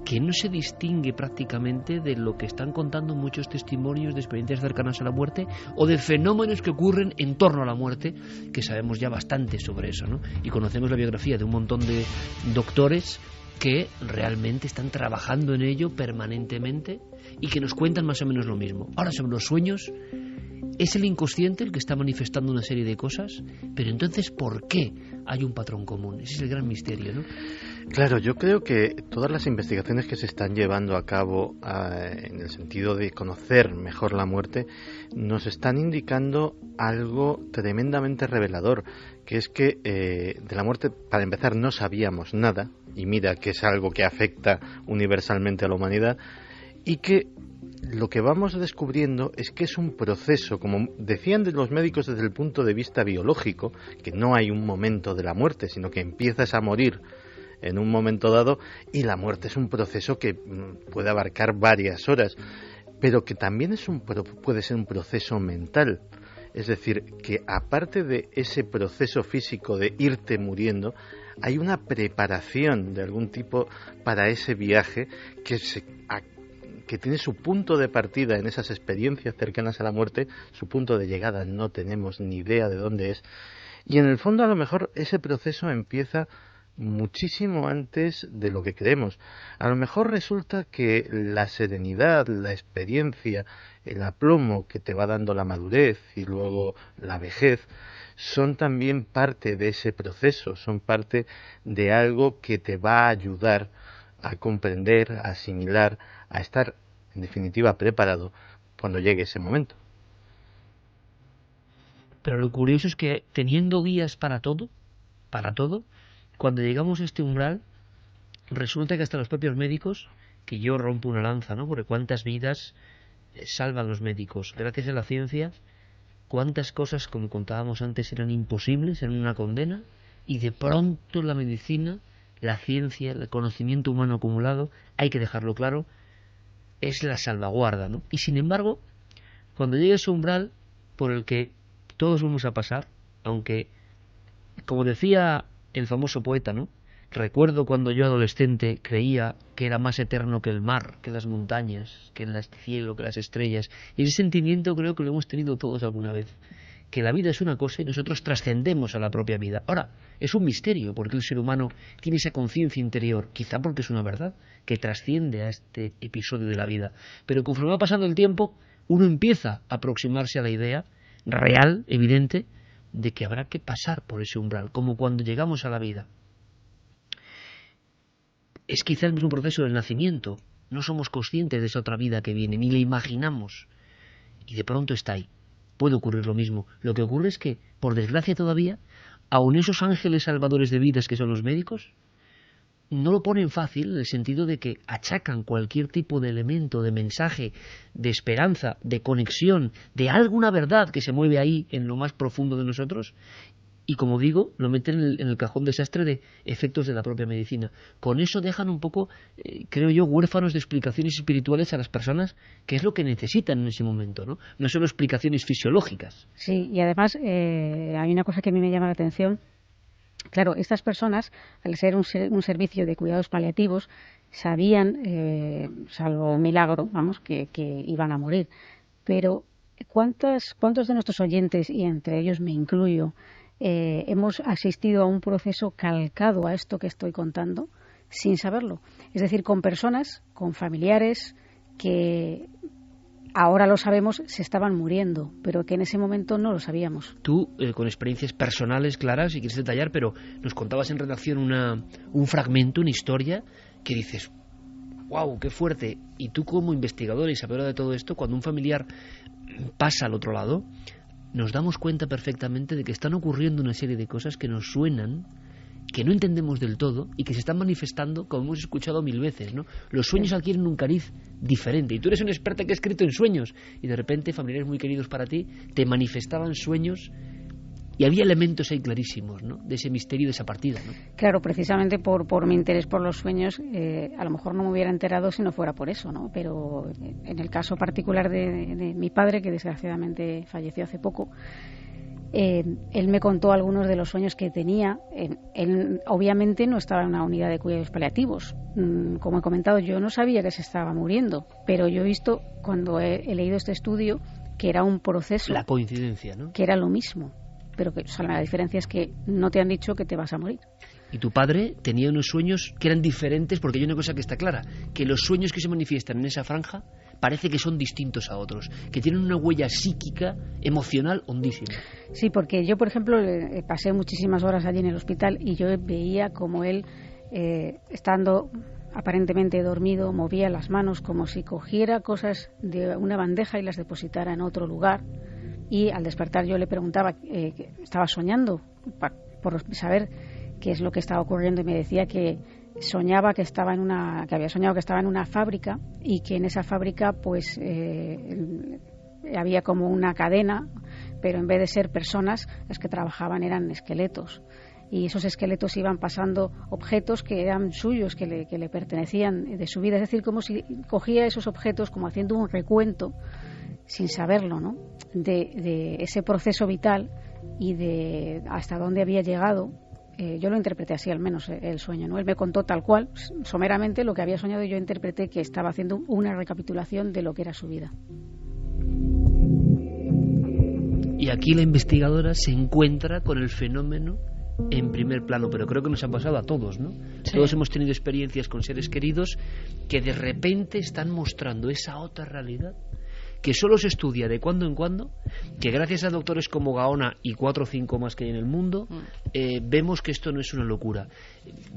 Speaker 1: que no se distingue prácticamente de lo que están contando muchos testimonios de experiencias cercanas a la muerte o de fenómenos que ocurren en torno a la muerte, que sabemos ya bastante sobre eso, ¿no? Y conocemos la biografía de un montón de doctores que realmente están trabajando en ello permanentemente y que nos cuentan más o menos lo mismo. Ahora, sobre los sueños, es el inconsciente el que está manifestando una serie de cosas, pero entonces, ¿por qué hay un patrón común? Ese es el gran misterio, ¿no?
Speaker 5: Claro, yo creo que todas las investigaciones que se están llevando a cabo en el sentido de conocer mejor la muerte nos están indicando algo tremendamente revelador, que es que de la muerte, para empezar, no sabíamos nada, y mira que es algo que afecta universalmente a la humanidad, y que lo que vamos descubriendo es que es un proceso, como decían los médicos desde el punto de vista biológico, que no hay un momento de la muerte, sino que empiezas a morir en un momento dado, y la muerte es un proceso que puede abarcar varias horas, pero que también puede ser un proceso mental. Es decir, que aparte de ese proceso físico de irte muriendo, hay una preparación de algún tipo para ese viaje que tiene su punto de partida en esas experiencias cercanas a la muerte, su punto de llegada no tenemos ni idea de dónde es, y en el fondo a lo mejor ese proceso empieza muchísimo antes de lo que creemos. A lo mejor resulta que la serenidad, la experiencia, el aplomo que te va dando la madurez y luego la vejez son también parte de ese proceso, son parte de algo que te va a ayudar a comprender, a asimilar, a estar en definitiva preparado cuando llegue ese momento.
Speaker 1: Pero lo curioso es que teniendo guías para todo, cuando llegamos a este umbral, resulta que hasta los propios médicos, que yo rompo una lanza, ¿no? Porque cuántas vidas salvan los médicos. Gracias a la ciencia, cuántas cosas, como contábamos antes, eran imposibles, eran una condena, y de pronto la medicina, la ciencia, el conocimiento humano acumulado, hay que dejarlo claro, es la salvaguarda, ¿no? Y sin embargo, cuando llega ese umbral por el que todos vamos a pasar, aunque, como decía el famoso poeta, ¿no? Recuerdo cuando yo adolescente creía que era más eterno que el mar, que las montañas, que el cielo, que las estrellas. Y ese sentimiento creo que lo hemos tenido todos alguna vez. Que la vida es una cosa y nosotros trascendemos a la propia vida. Ahora, es un misterio porque el ser humano tiene esa conciencia interior, quizá porque es una verdad, que trasciende a este episodio de la vida. Pero conforme va pasando el tiempo, uno empieza a aproximarse a la idea real, evidente, de que habrá que pasar por ese umbral, como cuando llegamos a la vida. Es quizá el mismo proceso del nacimiento. No somos conscientes de esa otra vida que viene, ni la imaginamos. Y de pronto está ahí. Puede ocurrir lo mismo. Lo que ocurre es que, por desgracia todavía, aun esos ángeles salvadores de vidas que son los médicos, no lo ponen fácil en el sentido de que achacan cualquier tipo de elemento, de mensaje, de esperanza, de conexión, de alguna verdad que se mueve ahí en lo más profundo de nosotros, y como digo, lo meten en el cajón desastre de efectos de la propia medicina. Con eso dejan un poco, creo yo, huérfanos de explicaciones espirituales a las personas, que es lo que necesitan en ese momento, ¿no? No solo explicaciones fisiológicas.
Speaker 4: Sí, y además hay una cosa que a mí me llama la atención. Claro, estas personas, al ser un servicio de cuidados paliativos, sabían, salvo un milagro, vamos, que iban a morir. Pero ¿cuántos de nuestros oyentes, y entre ellos me incluyo, hemos asistido a un proceso calcado a esto que estoy contando sin saberlo? Es decir, con personas, con familiares que ahora lo sabemos, se estaban muriendo, pero que en ese momento no lo sabíamos.
Speaker 1: Tú, con experiencias personales claras, si quieres detallar, pero nos contabas en redacción un fragmento, una historia, que dices, wow, qué fuerte. Y tú como investigadora y sabedora de todo esto, cuando un familiar pasa al otro lado, nos damos cuenta perfectamente de que están ocurriendo una serie de cosas que nos suenan, que no entendemos del todo y que se están manifestando, como hemos escuchado 1000 veces, ¿no? Los sueños adquieren un cariz diferente, y tú eres una experta que ha escrito en sueños, y de repente familiares muy queridos para ti te manifestaban sueños, y había elementos ahí clarísimos, ¿no?, de ese misterio, de esa partida, ¿no?
Speaker 4: Claro, precisamente por mi interés por los sueños, a lo mejor no me hubiera enterado si no fuera por eso, ¿no? Pero en el caso particular de mi padre, que desgraciadamente falleció hace poco, él me contó algunos de los sueños que tenía. Él obviamente no estaba en una unidad de cuidados paliativos. Como he comentado, yo no sabía que se estaba muriendo, pero yo he visto, cuando he leído este estudio, que era un proceso.
Speaker 1: La coincidencia, ¿no? Que
Speaker 4: era lo mismo, pero que, o sea, la diferencia es que no te han dicho que te vas a morir.
Speaker 1: Y tu padre tenía unos sueños que eran diferentes, porque hay una cosa que está clara, que los sueños que se manifiestan en esa franja parece que son distintos a otros, que tienen una huella psíquica, emocional, hondísima.
Speaker 4: Sí, porque yo, por ejemplo, pasé muchísimas horas allí en el hospital y yo veía como él, estando aparentemente dormido, movía las manos como si cogiera cosas de una bandeja y las depositara en otro lugar. Y al despertar yo le preguntaba, ¿estaba soñando? Por saber qué es lo que estaba ocurriendo, y me decía que soñaba que había soñado que estaba en una fábrica, y que en esa fábrica pues había como una cadena, pero en vez de ser personas, las que trabajaban eran esqueletos, y esos esqueletos iban pasando objetos que eran suyos, que le pertenecían de su vida. Es decir, como si cogía esos objetos, como haciendo un recuento sin saberlo, ¿no?, de ese proceso vital y de hasta dónde había llegado. Yo lo interpreté así, al menos, el sueño, ¿no? Él me contó tal cual, someramente, lo que había soñado, y yo interpreté que estaba haciendo una recapitulación de lo que era su vida.
Speaker 1: Y aquí la investigadora se encuentra con el fenómeno en primer plano, pero creo que nos ha pasado a todos, ¿no? Sí. Todos hemos tenido experiencias con seres queridos que de repente están mostrando esa otra realidad que solo se estudia de cuando en cuando, que gracias a doctores como Gaona y 4 o 5 más que hay en el mundo, vemos que esto no es una locura.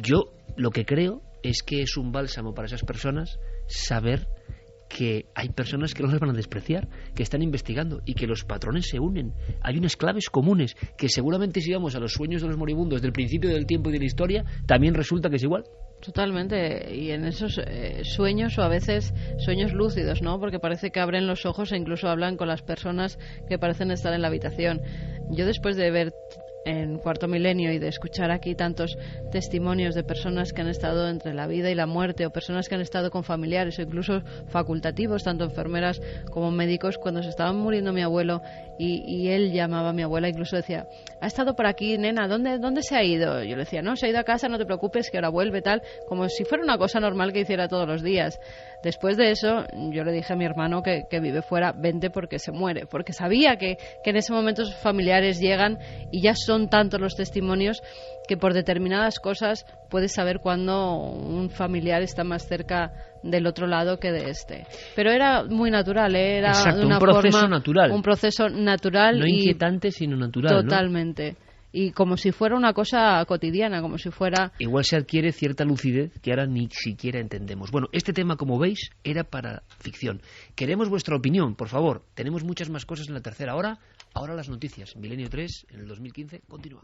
Speaker 1: Yo lo que creo es que es un bálsamo para esas personas saber que hay personas que no les van a despreciar, que están investigando, y que los patrones se unen. Hay unas claves comunes que seguramente, si vamos a los sueños de los moribundos del principio del tiempo y de la historia, también resulta que es igual.
Speaker 2: Totalmente, y en esos sueños, o a veces sueños lúcidos, ¿no? Porque parece que abren los ojos e incluso hablan con las personas que parecen estar en la habitación. Yo, después de ver en Cuarto Milenio y de escuchar aquí tantos testimonios de personas que han estado entre la vida y la muerte, o personas que han estado con familiares o incluso facultativos, tanto enfermeras como médicos, cuando se estaba muriendo mi abuelo y él llamaba a mi abuela, incluso decía, ha estado por aquí, nena, ¿dónde se ha ido? Yo le decía, no, se ha ido a casa, no te preocupes, que ahora vuelve, tal, como si fuera una cosa normal que hiciera todos los días. Después de eso, yo le dije a mi hermano que vive fuera, vente porque se muere, porque sabía que en ese momento sus familiares llegan, y ya son tantos los testimonios que por determinadas cosas puedes saber cuándo un familiar está más cerca del otro lado que de este. Pero era muy natural, era
Speaker 1: exacto,
Speaker 2: de una
Speaker 1: un proceso
Speaker 2: forma,
Speaker 1: natural.
Speaker 2: Un proceso natural.
Speaker 1: No inquietante, sino natural.
Speaker 2: Totalmente. ¿No? Y como si fuera una cosa cotidiana, como si fuera...
Speaker 1: Igual se adquiere cierta lucidez que ahora ni siquiera entendemos. Bueno, este tema, como veis, era para ficción. Queremos vuestra opinión, por favor. Tenemos muchas más cosas en la tercera hora. Ahora las noticias. Milenio 3, en el 2015, continúa.